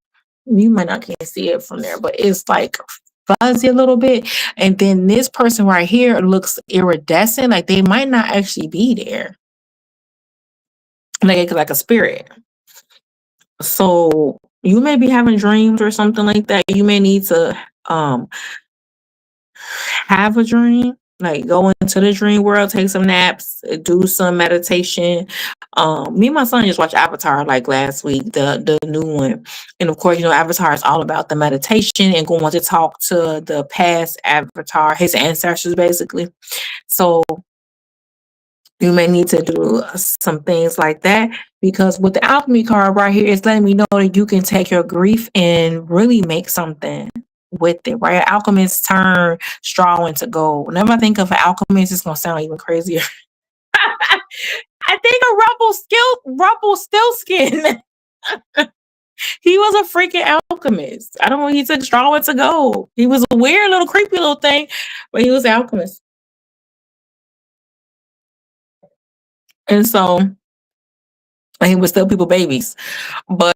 you might not can see it from there, but it's like fuzzy a little bit. And then this person right here looks iridescent, like they might not actually be there, like a spirit. So you may be having dreams or something like that. You may need to um have a dream, like go into the dream world, take some naps, do some meditation. Me and my son just watched Avatar like last week, the new one. And of course, Avatar is all about the meditation and going to talk to the past Avatar, his ancestors basically. So you may need to do some things like that, because with the alchemy card right here, it's letting me know that you can take your grief and really make something with it, right? Alchemists turn straw into gold. Whenever I think of an alchemist, it's gonna sound even crazier. I think of Rumpelstiltskin. He was a freaking alchemist. I don't know. He took straw into gold. He was a weird little creepy little thing, but he was an alchemist. And so, and he would steal people babies. But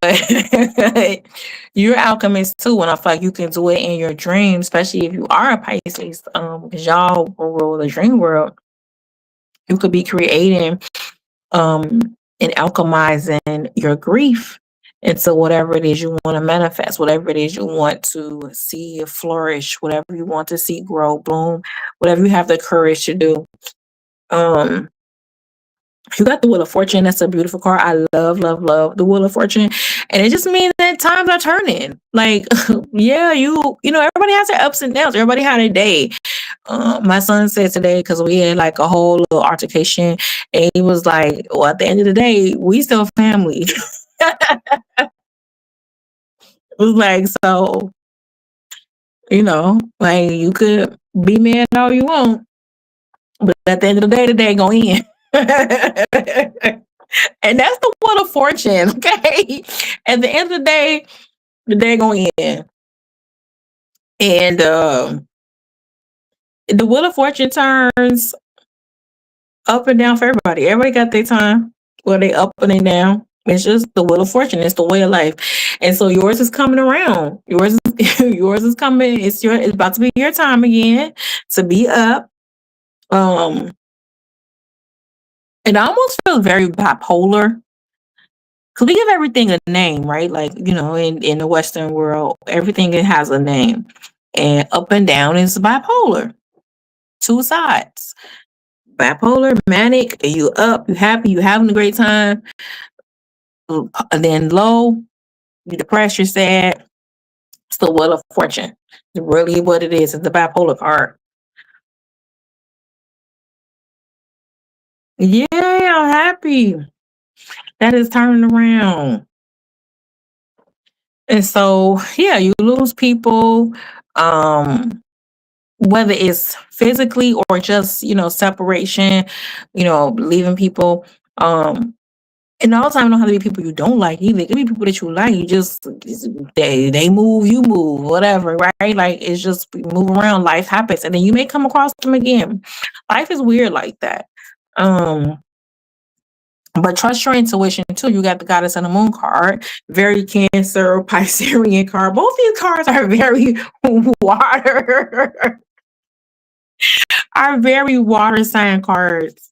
you're alchemist too, and I feel like you can do it in your dreams, especially if you are a Pisces, because y'all rule the dream world. You could be creating um and alchemizing your grief into whatever it is you want to manifest, whatever it is you want to see flourish, whatever you want to see grow, bloom, whatever you have the courage to do. Um you got the Wheel of Fortune. That's a beautiful card. I love, love, love the Wheel of Fortune. And it just means that times are turning. Like, yeah, everybody has their ups and downs. Everybody had a day. My son said today, because we had like a whole little altercation, and he was like, well, at the end of the day, we still family. It was like, so, like you could be mad all you want, but at the end of the day gonna end. And that's the Wheel of Fortune, okay? At the end of the day gonna end. And the Wheel of Fortune turns up and down for everybody. Everybody got their time where they up and they down. It's just the Wheel of Fortune. It's the way of life. And so yours is coming around. Yours is coming. It's about to be your time again to be up. It almost feels very bipolar, because we give everything a name, right? Like, in the Western world, everything has a name. And up and down is bipolar. Two sides. Bipolar, manic, you up, you happy, you having a great time. And then low, you depressed, you're sad. It's the Wheel of Fortune. It's really what it is. It's the bipolar card. Yeah, I'm happy. That is turning around. And so, yeah, you lose people. whether it's physically or just, separation, leaving people. And also, I don't have to be people you don't like either. It can be people that you like. You just they move, you move, whatever, right? Like it's just move around. Life happens, and then you may come across them again. Life is weird like that. Um, but trust your intuition too. You got the Goddess and the Moon card, very Cancer, Piscean card. Both these cards are very water, are very water sign cards.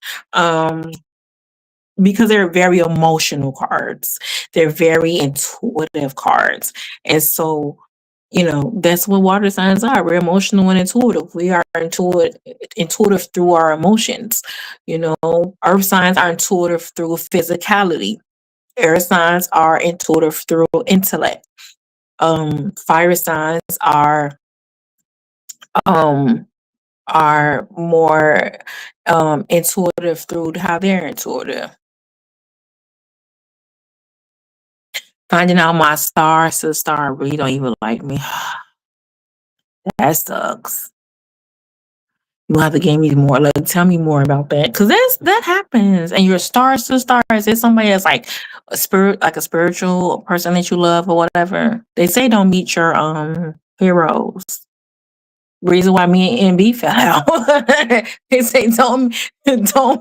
Because they're very emotional cards. They're very intuitive cards. And so, that's what water signs are. We're emotional and intuitive. We are intuitive through our emotions. Earth signs are intuitive through physicality. Air signs are intuitive through intellect. Fire signs um more intuitive through how they're intuitive. Finding out my star really don't even like me. That sucks. You have to give me more. Like, tell me more about that, because that happens. And your stars to stars is somebody that's like a spirit, like a spiritual person that you love or whatever. They say don't meet your heroes. Reason why me and MB fell out. They say don't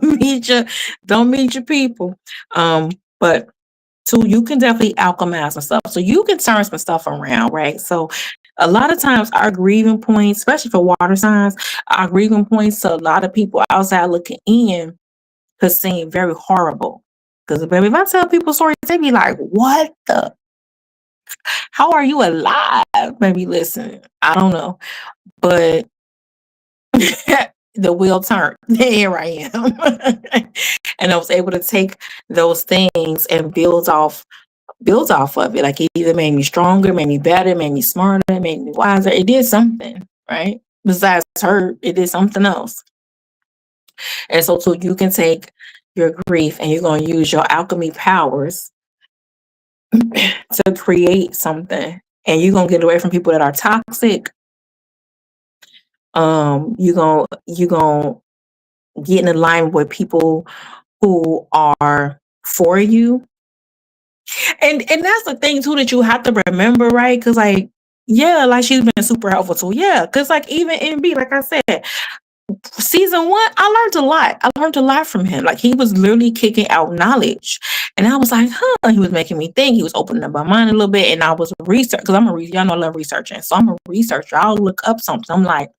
meet your people. But two, you can definitely alchemize some stuff. So you can turn some stuff around, right? So a lot of times our grieving points, especially for water signs, our grieving points to a lot of people outside looking in could seem very horrible. Because baby, if I tell people stories, they be like, what the? How are you alive? Maybe listen, I don't know. But the wheel turned. Here I am. And I was able to take those things and build off of it. Like it either made me stronger, made me better, made me smarter, made me wiser. It did something, right? Besides hurt, it did something else. And so you can take your grief and you're going to use your alchemy powers to create something. And you're going to get away from people that are toxic. You're going to get in line with people who are for you. And that's the thing too that you have to remember, right? Because like, yeah, like she's been super helpful too. Yeah, because like even MB, like I said, season one, I learned a lot. I learned a lot from him. Like he was literally kicking out knowledge, and I was like, huh. He was making me think. He was opening up my mind a little bit, and I was research because y'all know I love researching, so I'm a researcher. I'll look up something. I'm like,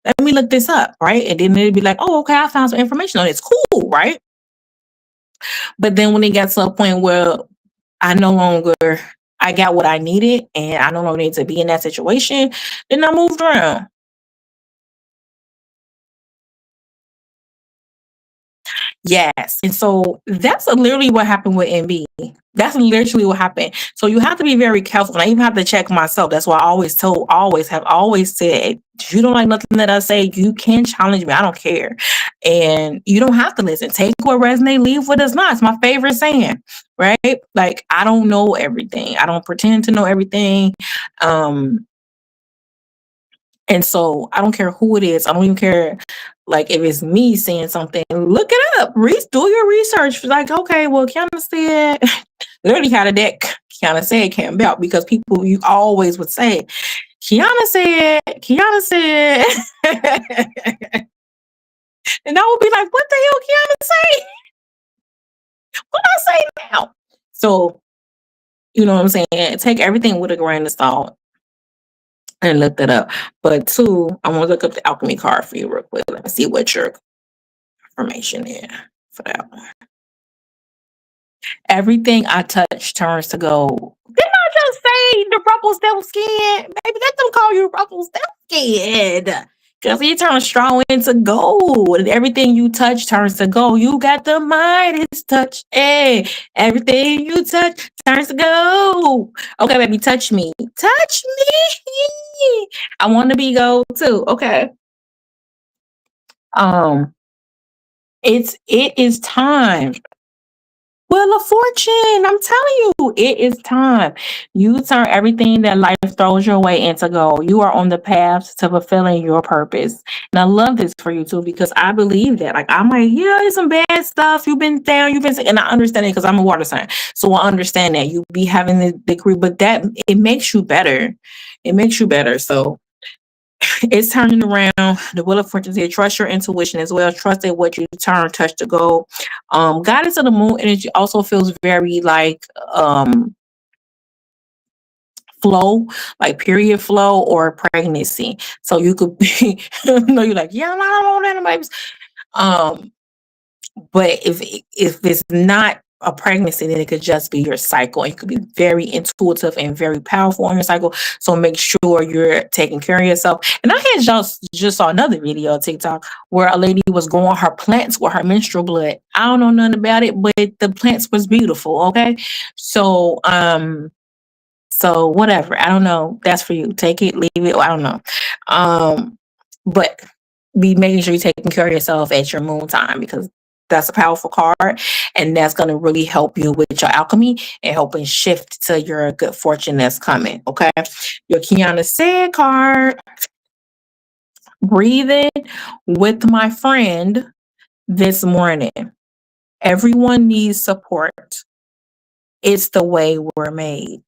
let me look this up, right? And then it'd be like, oh, okay, I found some information on it. It's cool, right? But then when it got to a point where I no longer I got what I needed and I no longer need to be in that situation, then I moved around. Yes. And so that's literally what happened with MB. That's literally what happened. So you have to be very careful. And I even have to check myself. That's why I have always said, if you don't like nothing that I say, you can challenge me. I don't care. And you don't have to listen. Take what resonates, leave what does not. It's my favorite saying, right? Like I don't know everything. I don't pretend to know everything. Um, and so I don't care who it is. I don't even care like if it's me saying something. Look it up. Do your research. Like, okay, well, Kiana said literally how the deck Kiana said came about because people you always would say, Kiana said and I would be like, what the hell Kiana say? What I say now? So, you know what I'm saying? Take everything with a grain of salt and look that up. But two, I want to look up the alchemy card for you real quick. Let me see what your information is for that one. Everything I touch turns to gold. Didn't I just say the Rumpelstiltskin skin? Baby, let them call you Rumpelstiltskin. Because he turns straw into gold. And everything you touch turns to gold. You got the Midas touch. Hey, everything you touch turns to gold. Okay, baby, touch me. Touch me. I want to be gold too. Okay. It is time Wheel of Fortune. I'm telling you, it is time. You turn everything that life throws your way into gold. You are on the path to fulfilling your purpose. And I love this for you too, because I believe that. Like, I'm like, yeah, it's some bad stuff. You've been down, you've been sick. And I understand it because I'm a water sign. So I understand that you be having the degree, but that it makes you better. It makes you better. So it's turning around. The Wheel of Fortune here. Trust your intuition as well. Trust that what you turn, touch the goal. Guidance of the moon energy also feels very like flow, like period flow or pregnancy. So you could be, no, you're like, yeah, I don't want antibiotics. But if it's not a pregnancy, then it could just be your cycle. And you could be very intuitive and very powerful on your cycle. So make sure you're taking care of yourself. And I had just saw another video on TikTok where a lady was growing her plants with her menstrual blood. I don't know nothing about it, but the plants was beautiful. Okay. So whatever. I don't know. That's for you. Take it, leave it. I don't know. But be making sure you're taking care of yourself at your moon time, because that's a powerful card, and that's going to really help you with your alchemy and helping shift to your good fortune that's coming. Okay. Your Kiana said card, breathing with my friend this morning. Everyone needs support. It's the way we're made.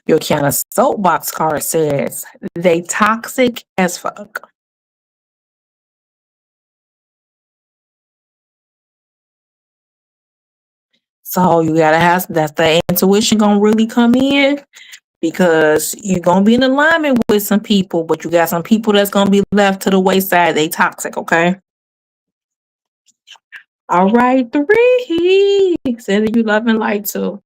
Your Kiana soapbox card says they toxic as fuck. So you gotta have that's the intuition gonna really come in, because you're gonna be in alignment with some people, but you got some people that's gonna be left to the wayside. They toxic, okay? All right, three. Said that you love and light too.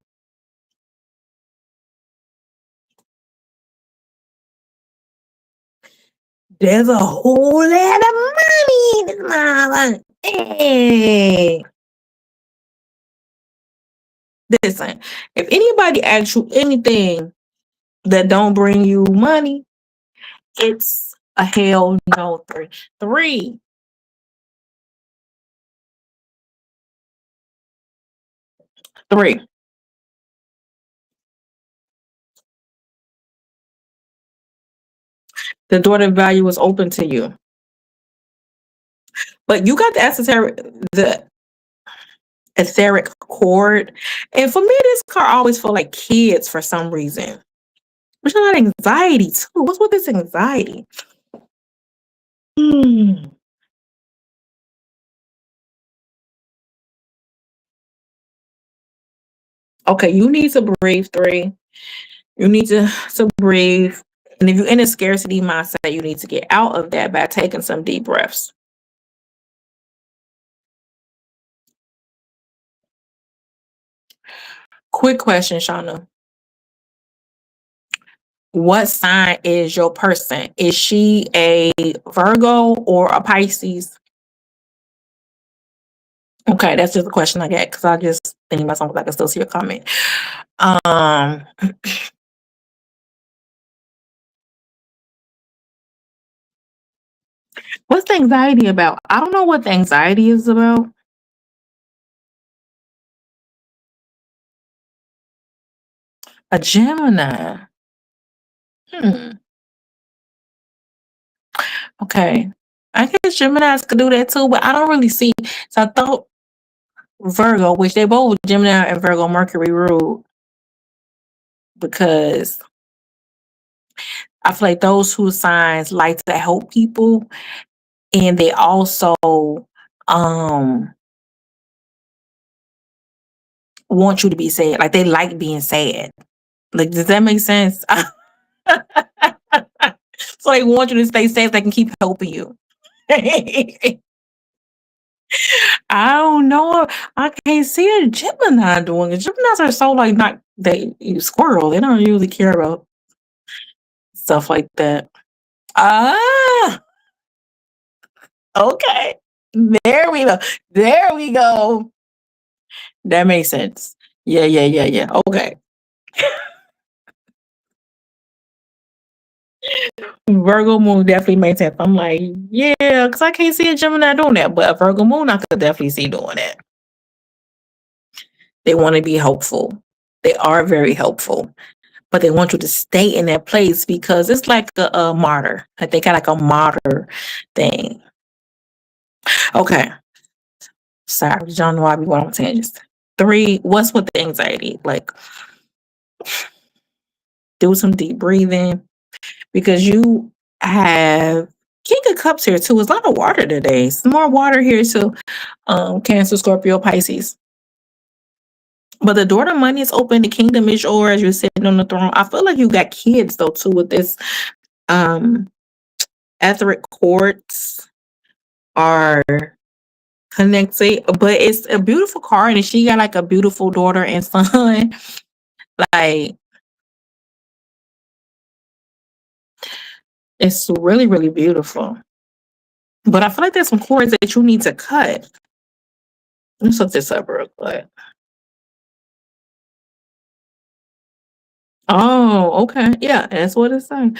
There's a whole lot of money in this mother. Hey. Listen, if anybody asks you anything that don't bring you money, it's a hell no. Three. Three. The door of value is open to you. But you got the etheric chord. And for me, this car always feel like kids for some reason. Which is not anxiety too. What's with this anxiety? Hmm. Okay, you need to breathe. Three. You need to breathe. And if you're in a scarcity mindset, you need to get out of that by taking some deep breaths. Quick question, Shauna. What sign is your person? Is she a Virgo or a Pisces? Okay, that's just a question I get because I just thinking about something I can still see your comment. Um, what's the anxiety about? I don't know what the anxiety is about. A Gemini. Hmm. Okay. I guess Geminis could do that too, but I don't really see. So I thought Virgo, which they both Gemini and Virgo Mercury ruled, because I feel like those two signs like to help people, and they also um want you to be sad. Like they like being sad. Like, does that make sense? So they want you to stay safe. They can keep helping you. I don't know. I can't see a Gemini doing it. Geminis are so like not they squirrel. They don't usually care about stuff like that. Ah, okay. There we go. There we go. That makes sense. Yeah, yeah, yeah, yeah. Okay. Virgo moon definitely makes sense. I'm like, yeah, because I can't see a Gemini doing that, but a Virgo moon I could definitely see doing that. They want to be helpful. They are very helpful, but they want you to stay in that place because it's like a martyr. Like they got like a martyr thing. Okay. Sorry, John know I be going on tangents. 3, what's with the anxiety? Like, do some deep breathing because you have King of Cups here too. It's a lot of water today. Some more water here too. Cancer, Scorpio, Pisces. But the door to money is open. The kingdom is yours. You're sitting on the throne. I feel like you got kids though too with this. Etheric cords are connected, but it's a beautiful card, and she got like a beautiful daughter and son. Like it's really, really beautiful. But I feel like there's some cords that you need to cut. Let's look this up real quick. Oh, okay. Yeah, that's what it's saying.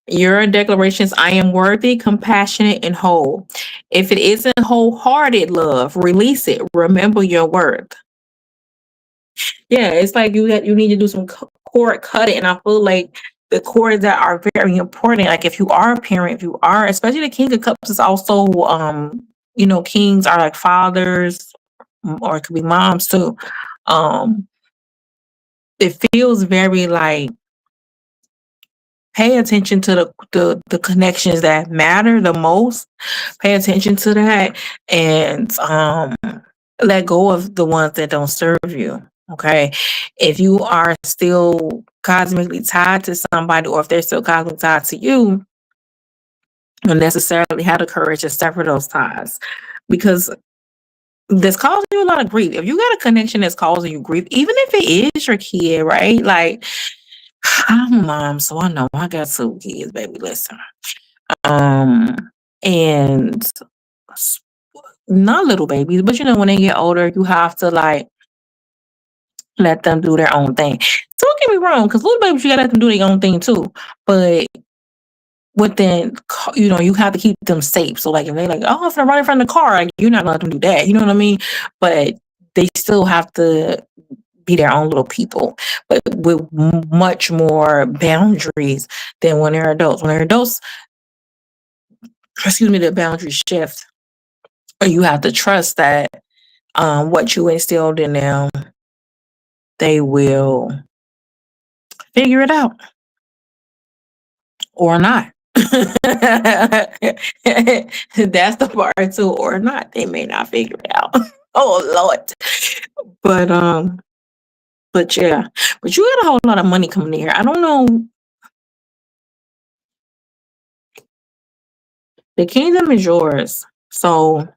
Your declarations, I am worthy, compassionate, and whole. If it isn't wholehearted love, release it. Remember your worth. Yeah, it's like you need to do some cord cutting, and I feel like the cords that are very important. Like if you are a parent, if you are, especially the King of Cups is also, kings are like fathers, or it could be moms too. Um, it feels very like pay attention to the connections that matter the most. Pay attention to that, and let go of the ones that don't serve you. Okay. If you are still cosmically tied to somebody, or if they're still cosmically tied to you, you don't necessarily have the courage to sever those ties because that's causing you a lot of grief. If you got a connection that's causing you grief, even if it is your kid, right? Like, I'm a mom, so I know I got 2 kids, baby. Listen. And not little babies, but when they get older, you have to like let them do their own thing. Don't get me wrong, because little babies, you gotta let them do their own thing too. But within, you have to keep them safe. So like if they like, oh, if they're running from the car, like, you're not gonna let them do that. You know what I mean? But they still have to be their own little people, but with much more boundaries than when they're adults. When they're adults, the boundaries shift. Or you have to trust that what you instilled in them, they will figure it out or not. That's the part too, or not. They may not figure it out. Oh Lord. But yeah. But you got a whole lot of money coming in here. I don't know. The kingdom is yours. So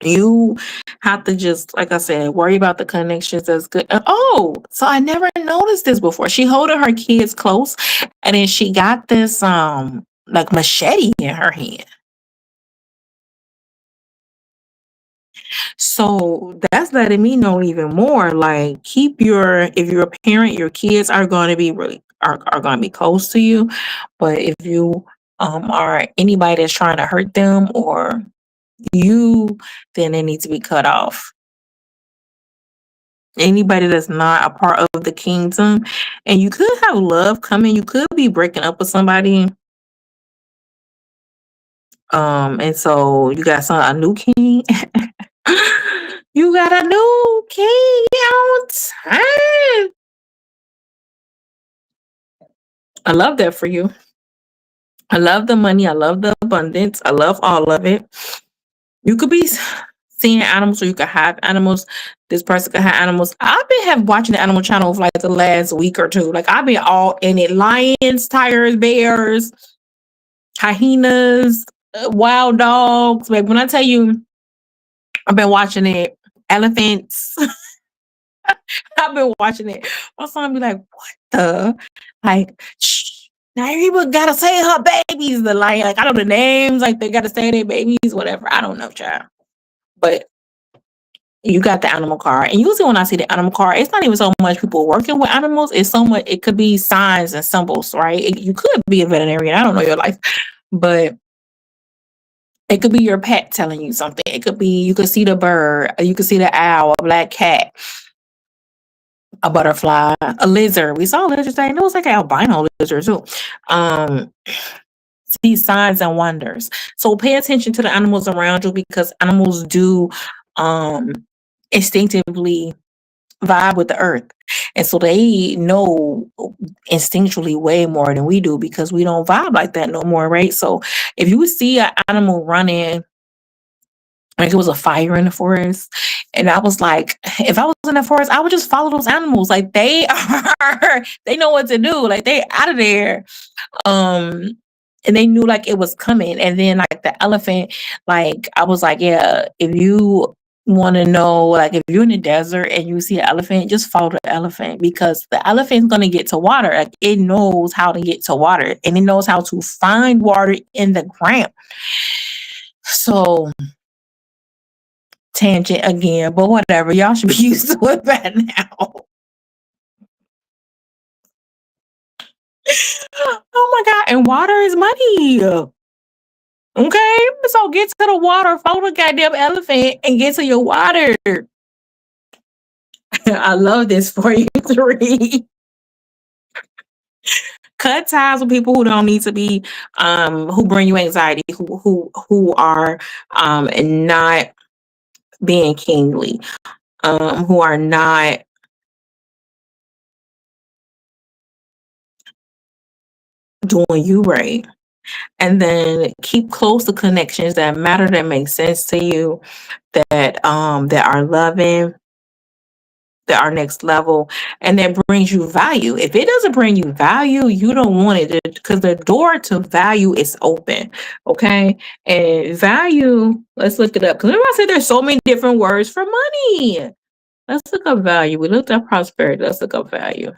you have to just, like I said, worry about the connections that's good. Oh, so I never noticed this before. She holding her kids close, and then she got this like machete in her hand. So that's letting me know even more. Like, if you're a parent, your kids are going to be are going to be close to you. But if you are anybody that's trying to hurt them or you, then they need to be cut off. Anybody that's not a part of the kingdom, and you could have love coming. You could be breaking up with somebody. And so you got a new king. You got a new king on time. I love that for you. I love the money. I love the abundance. I love all of it. You could be seeing animals, or you could have animals. This person could have animals. I've been watching the Animal Channel for like the last week or two. Like I've been all in it. Lions, tigers, bears, hyenas, wild dogs. Like when I tell you, I've been watching it. Elephants. I've been watching it. My son be like, "What the? Like, shh. Now everybody gotta say her babies." The lion, like I know the names. Like they gotta say their babies, whatever. I don't know, child. But You got the animal card. And usually when I see the animal card, it's not even so much people working with animals. It's so much, it could be signs and symbols, right? You could be a veterinarian. I don't know your life, but it could be your pet telling you something. It could be, you could see the bird, you could see the owl, a black cat, a butterfly, a lizard. We saw a lizard today. It was like an albino lizard too. Um, see signs and wonders. So pay attention to the animals around you because animals do um instinctively vibe with the earth. And so they know instinctually way more than we do because we don't vibe like that no more, right? So if you see an animal running, like it was a fire in the forest, and I was like, if I was in the forest, I would just follow those animals. Like they are, they know what to do. Like they out of there. Um, and they knew like it was coming. And then like the elephant, like I was like, yeah, if you want to know, like if you're in the desert and you see an elephant, just follow the elephant because the elephant's gonna get to water. Like it knows how to get to water and it knows how to find water in the ground. So tangent again, but whatever. Y'all should be used to it by now. Oh my god, and water is money. Okay, so get to the water, follow the goddamn elephant, and get to your water. I love this for you three. Cut ties with people who don't need to be, who bring you anxiety, who are not being kingly, who are not doing you right. And then keep close to connections that matter, that make sense to you, that are loving, that are next level, and that brings you value. If it doesn't bring you value, you don't want it because the door to value is open. Okay. And value, let's look it up. Because remember I said there's so many different words for money. Let's look up value. We looked up prosperity. Let's look up value.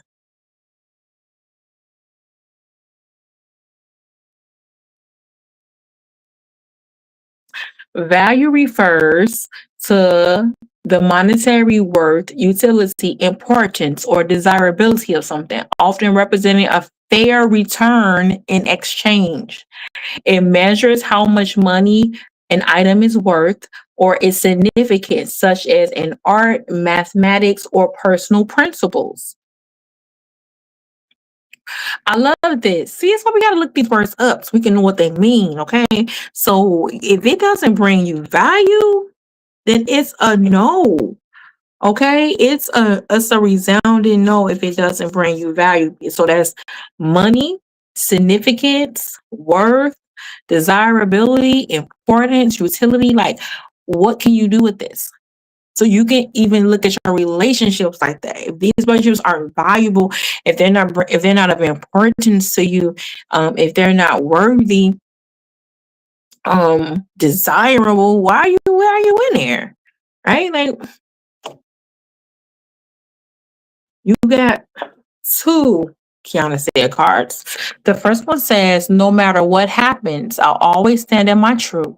Value refers to the monetary worth, utility, importance, or desirability of something, often representing a fair return in exchange. It measures how much money an item is worth or its significance, such as in art, mathematics, or personal principles. I love this. See, it's why we gotta look these words up so we can know what they mean, okay? So if it doesn't bring you value, then it's a no. Okay, it's a resounding no if it doesn't bring you value. So that's money, significance, worth, desirability, importance, utility. Like, what can you do with this? So you can even look at your relationships like that. If these relationships aren't valuable, if they're not of importance to you, if they're not worthy, desirable, why are you in there? Right? Like you got two Kiana said cards. The first one says, no matter what happens, I'll always stand in my truth.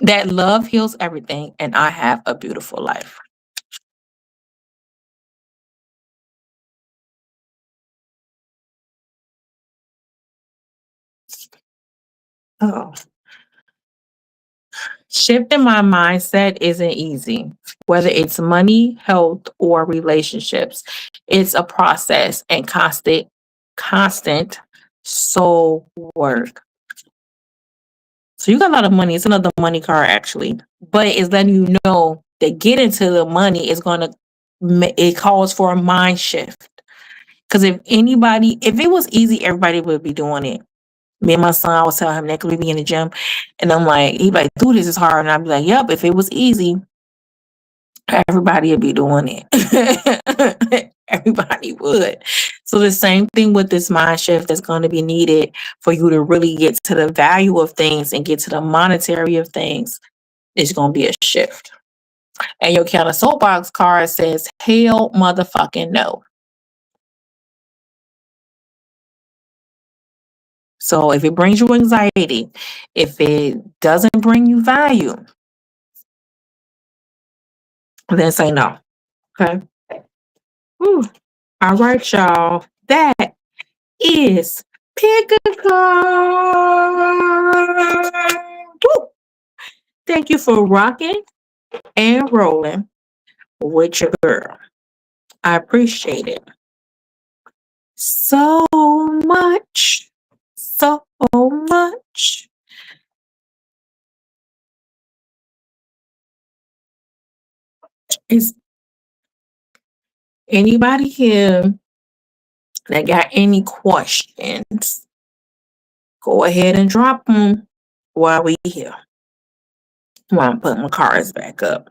That love heals everything and I have a beautiful life. Oh. Shifting my mindset isn't easy, whether it's money, health, or relationships. It's a process and constant soul work. So you got a lot of money. It's another money card actually, but it's letting you know that getting to the money is going to, it calls for a mind shift. Because if it was easy, everybody would be doing it. Me and my son, I was telling him that because we be in the gym, and I'm like, he'd be like, dude, this is hard. And I'd be like, yep, if it was easy, everybody would be doing it. Everybody would. So the same thing with this mind shift that's going to be needed for you to really get to the value of things and get to the monetary of things. It's going to be a shift. And your counter soapbox card says, hell motherfucking no. So if it brings you anxiety, if it doesn't bring you value, then say no. Okay. Whew. All right, y'all. That is pick a card. Woo. Thank you for rocking and rolling with your girl. I appreciate it so much. So much. Is anybody here that got any questions? Go ahead and drop them while we here. While I'm putting my cards back up.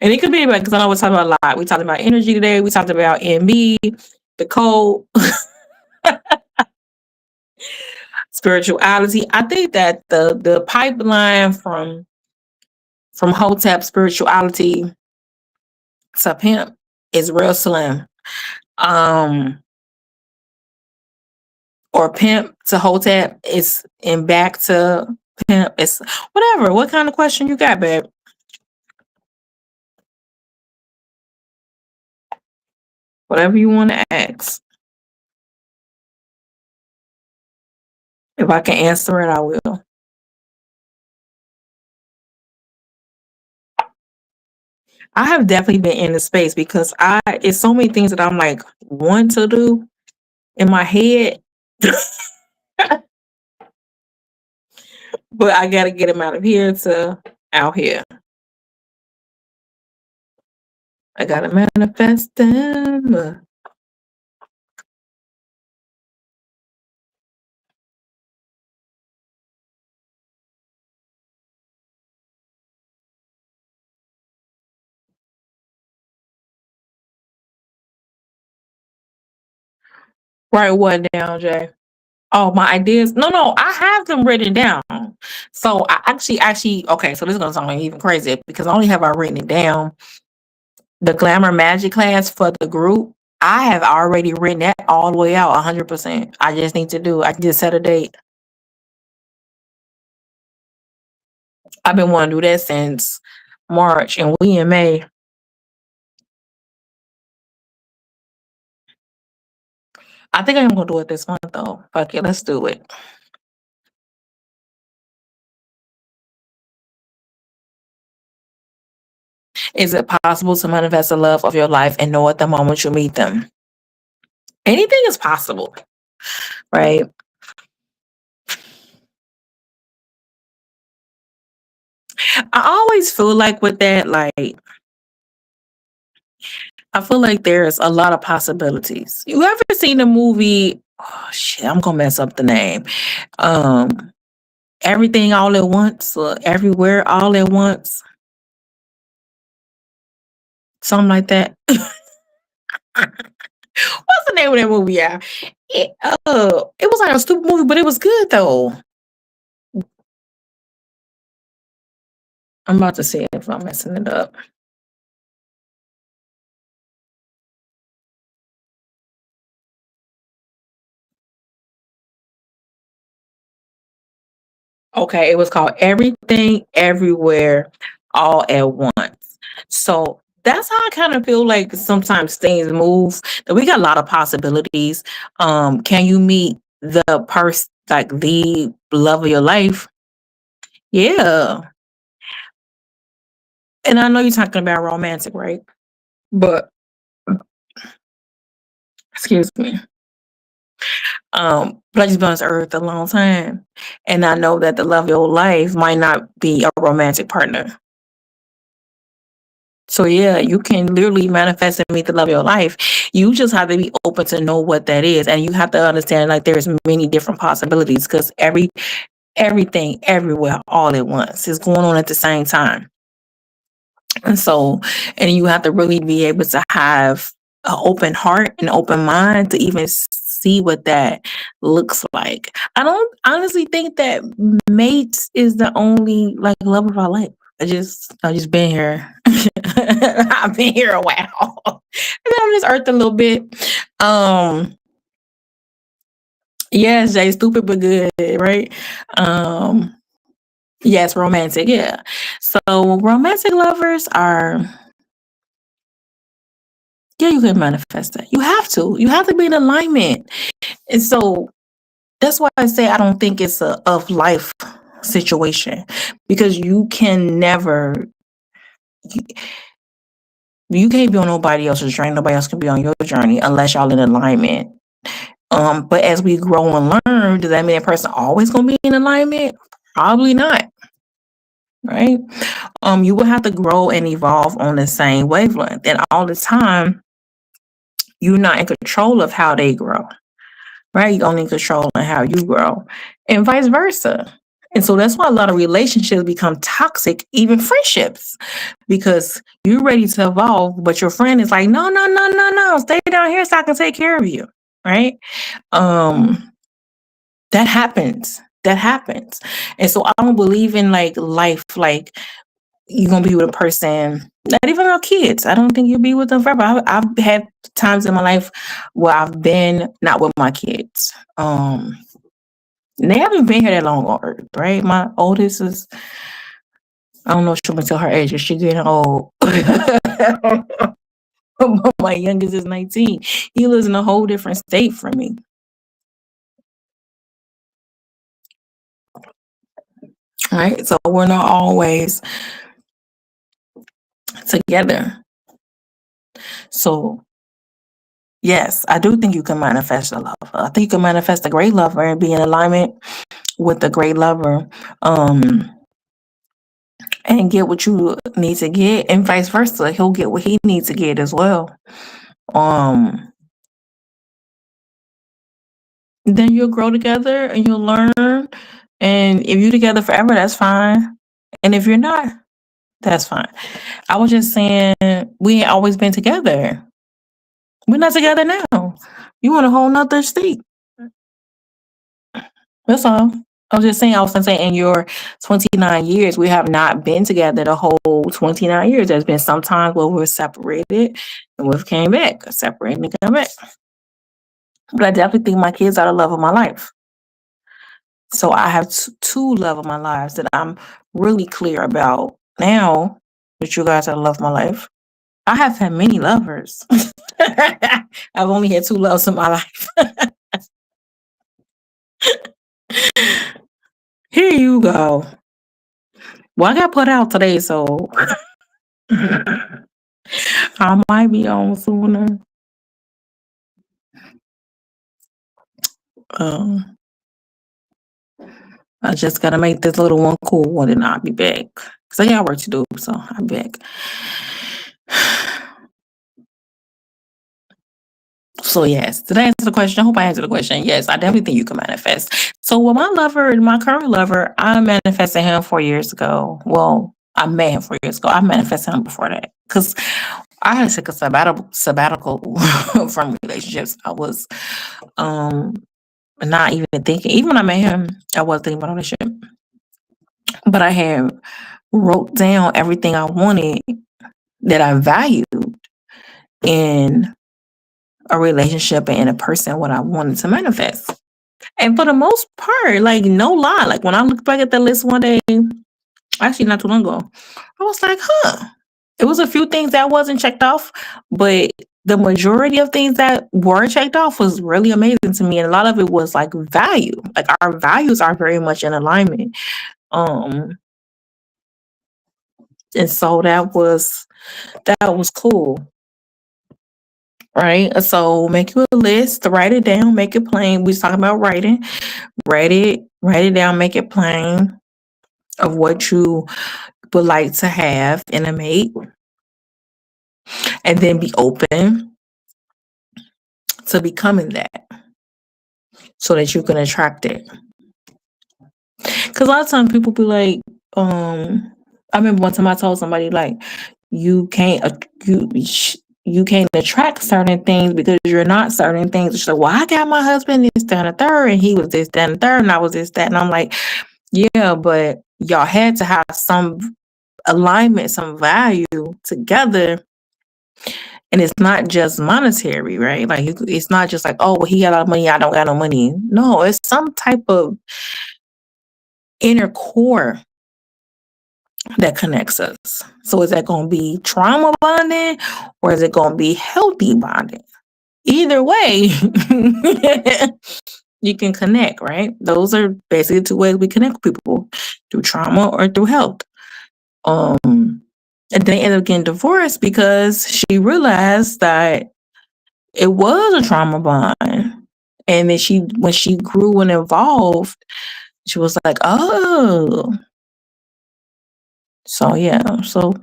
And it could be anybody because I know we're talking about a lot. We talked about energy today. We talked about MB, the code, spirituality. I think that the pipeline from Hotep spirituality to pimp is real slim. Or pimp to Hotep is and back to pimp. It's whatever. What kind of question you got, babe? Whatever you want to ask. If I can answer it, I will. I have definitely been in the space because it's so many things that I'm like want to do in my head, but I gotta get them out of here to out here. I gotta manifest them. Write what down, Jay? Oh, my ideas. No, I have them written down. So I actually, okay. So this is gonna sound even crazy because not only have I written it down, the glamour magic class for the group, I have already written that all the way out 100%. I just need to do, I can just set a date. I've been wanting to do that since March and we in May. I think I'm gonna do it this month though. Fuck it, let's do it. Is it possible to manifest the love of your life and know at the moment you meet them? Anything is possible, right? I always feel like with that, like I feel like there's a lot of possibilities. You ever seen the movie? Oh shit, I'm gonna mess up the name. Um, Everything all at once, or everywhere all at once, something like that. What's the name of that movie? Yeah, it was like a stupid movie, but it was good though. I'm about to see if I'm messing it up. Okay, it was called Everything Everywhere All at Once. So that's how I kind of feel like sometimes things move. That we got a lot of possibilities. Can you meet the person like the love of your life? Yeah. And I know you're talking about romantic, right? But excuse me. But I just been on this earth a long time. And I know that the love of your life might not be a romantic partner. So yeah, you can literally manifest and meet the love of your life. You just have to be open to know what that is, and you have to understand like there's many different possibilities because everything everywhere all at once is going on at the same time. And so, and you have to really be able to have an open heart and open mind to even see what that looks like. I don't honestly think that mates is the only like love of our life. I just been here. I've been here a while. I've been on this earth a little bit. Yes, Jay, stupid but good, right? Yes, romantic, yeah. So romantic lovers are, yeah, you can manifest that. You have to. You have to be in alignment. And so that's why I say I don't think it's a of life situation, because you can never, you can't be on nobody else's journey. Nobody else can be on your journey unless y'all in alignment. But as we grow and learn, does that mean that person always gonna be in alignment? Probably not. Right? You will have to grow and evolve on the same wavelength. And all the time, you're not in control of how they grow. Right? You're only in control of how you grow. And vice versa. And so that's why a lot of relationships become toxic, even friendships, because you're ready to evolve, but your friend is like, no, no, no, no, no, stay down here so I can take care of you. Right? That happens. That happens. And so I don't believe in like life, like you're gonna be with a person, not even our kids. I don't think you'll be with them forever. I've had times in my life where I've been not with my kids. They haven't been here that long on earth, right? My oldest is, I don't know if she'll until her age, is she getting old? My youngest is 19. He lives in a whole different state from me. Right? So we're not always together. So yes, I do think you can manifest a lover. I think you can manifest a great lover and be in alignment with the great lover. And get what you need to get, and vice versa. He'll get what he needs to get as well. Then you'll grow together and you'll learn. And if you're together forever, that's fine. And if you're not, that's fine. I was just saying we ain't always been together. We're not together now. You want a whole nother state. That's all. I was just saying, I was gonna say in your 29 years, we have not been together the whole 29 years. There's been some times where we're separated and we've came back, separated and come back. But I definitely think my kids are the love of my life. So I have two love of my lives that I'm really clear about now, that you guys are the love of my life. I have had many lovers. I've only had two loves in my life. Here you go. Well, I got put out today, so I might be on sooner. I just gotta make this little one cool and then I'll be back. Cause I got work to do, so I'm back. So yes, did I answer the question? I hope I answered the question. Yes, I definitely think you can manifest. So with my lover, my current lover, I manifested him 4 years ago. Well, I met him 4 years ago. I manifested him before that. Because I had to take a sabbatical from relationships. I was not even thinking. Even when I met him, I wasn't thinking about relationship. But I had wrote down everything I wanted that I valued in a relationship and in a person, what I wanted to manifest. And for the most part, like no lie, like when I looked back at the list one day, actually not too long ago, I was like, it was a few things that wasn't checked off, but the majority of things that were checked off was really amazing to me. And a lot of it was like value. Like our values are very much in alignment. And so that was cool. Right. So make you a list, write it down, make it plain. We was talking about writing. Write it down, make it plain of what you would like to have in a mate. And then be open to becoming that, so that you can attract it. Because a lot of times people be like, I remember one time I told somebody like, you can't attract certain things because you're not certain things. She's like, well, I got my husband this, that, and the third, and he was this, that, and the third, and I was this, that, and I'm like, yeah, but y'all had to have some alignment, some value together. And it's not just monetary, right? Like it's not just like, oh, well, he got a lot of money, I don't got no money. No, it's some type of inner core that connects us. So is that going to be trauma bonding or is it going to be healthy bonding? Either way, you can connect, right? Those are basically two ways we connect with people, through trauma or through health. And they ended up getting divorced because she realized that it was a trauma bond. And then when she grew and evolved, she was like, oh. So yeah, so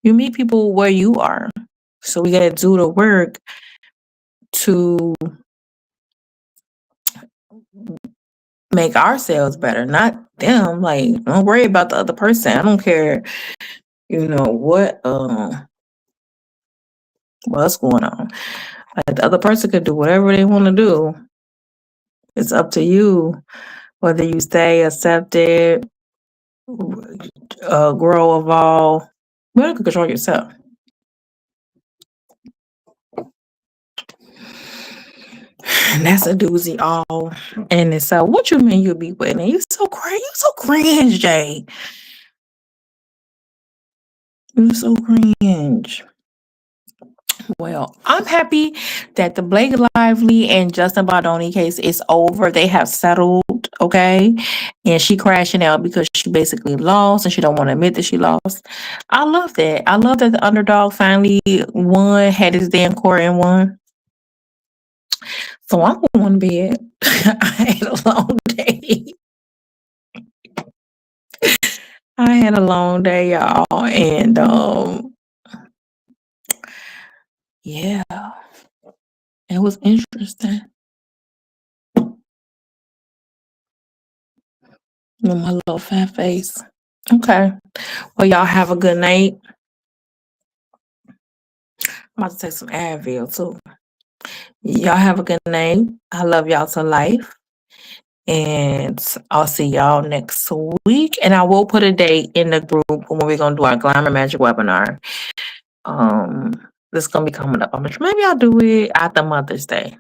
you meet people where you are. So we gotta do the work to make ourselves better, not them. Like, don't worry about the other person. I don't care, what's going on. Like, the other person could do whatever they want to do. It's up to you whether you stay, accept it, grow, evolve. You have to control yourself. And that's a doozy all. And it's what you mean you'll be waiting? You so cringe, Jay. You so cringe. Well, I'm happy that the Blake Lively and Justin Baldoni case is over. They have settled, okay? And she crashing out because she basically lost and she don't want to admit that she lost. I love that. I love that the underdog finally won, had his day in court and won. So I'm going to bed. I had a long day. I had a long day, y'all. And yeah, it was interesting. With my little fat face. Okay. Well, y'all have a good night. I'm about to take some Advil too. Y'all have a good night. I love y'all to life. And I'll see y'all next week. And I will put a date in the group when we're gonna do our Glamour Magic webinar. This is gonna be coming up. Maybe I'll do it after Mother's Day.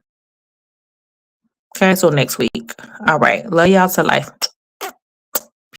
Okay, so next week. All right. Love y'all to life.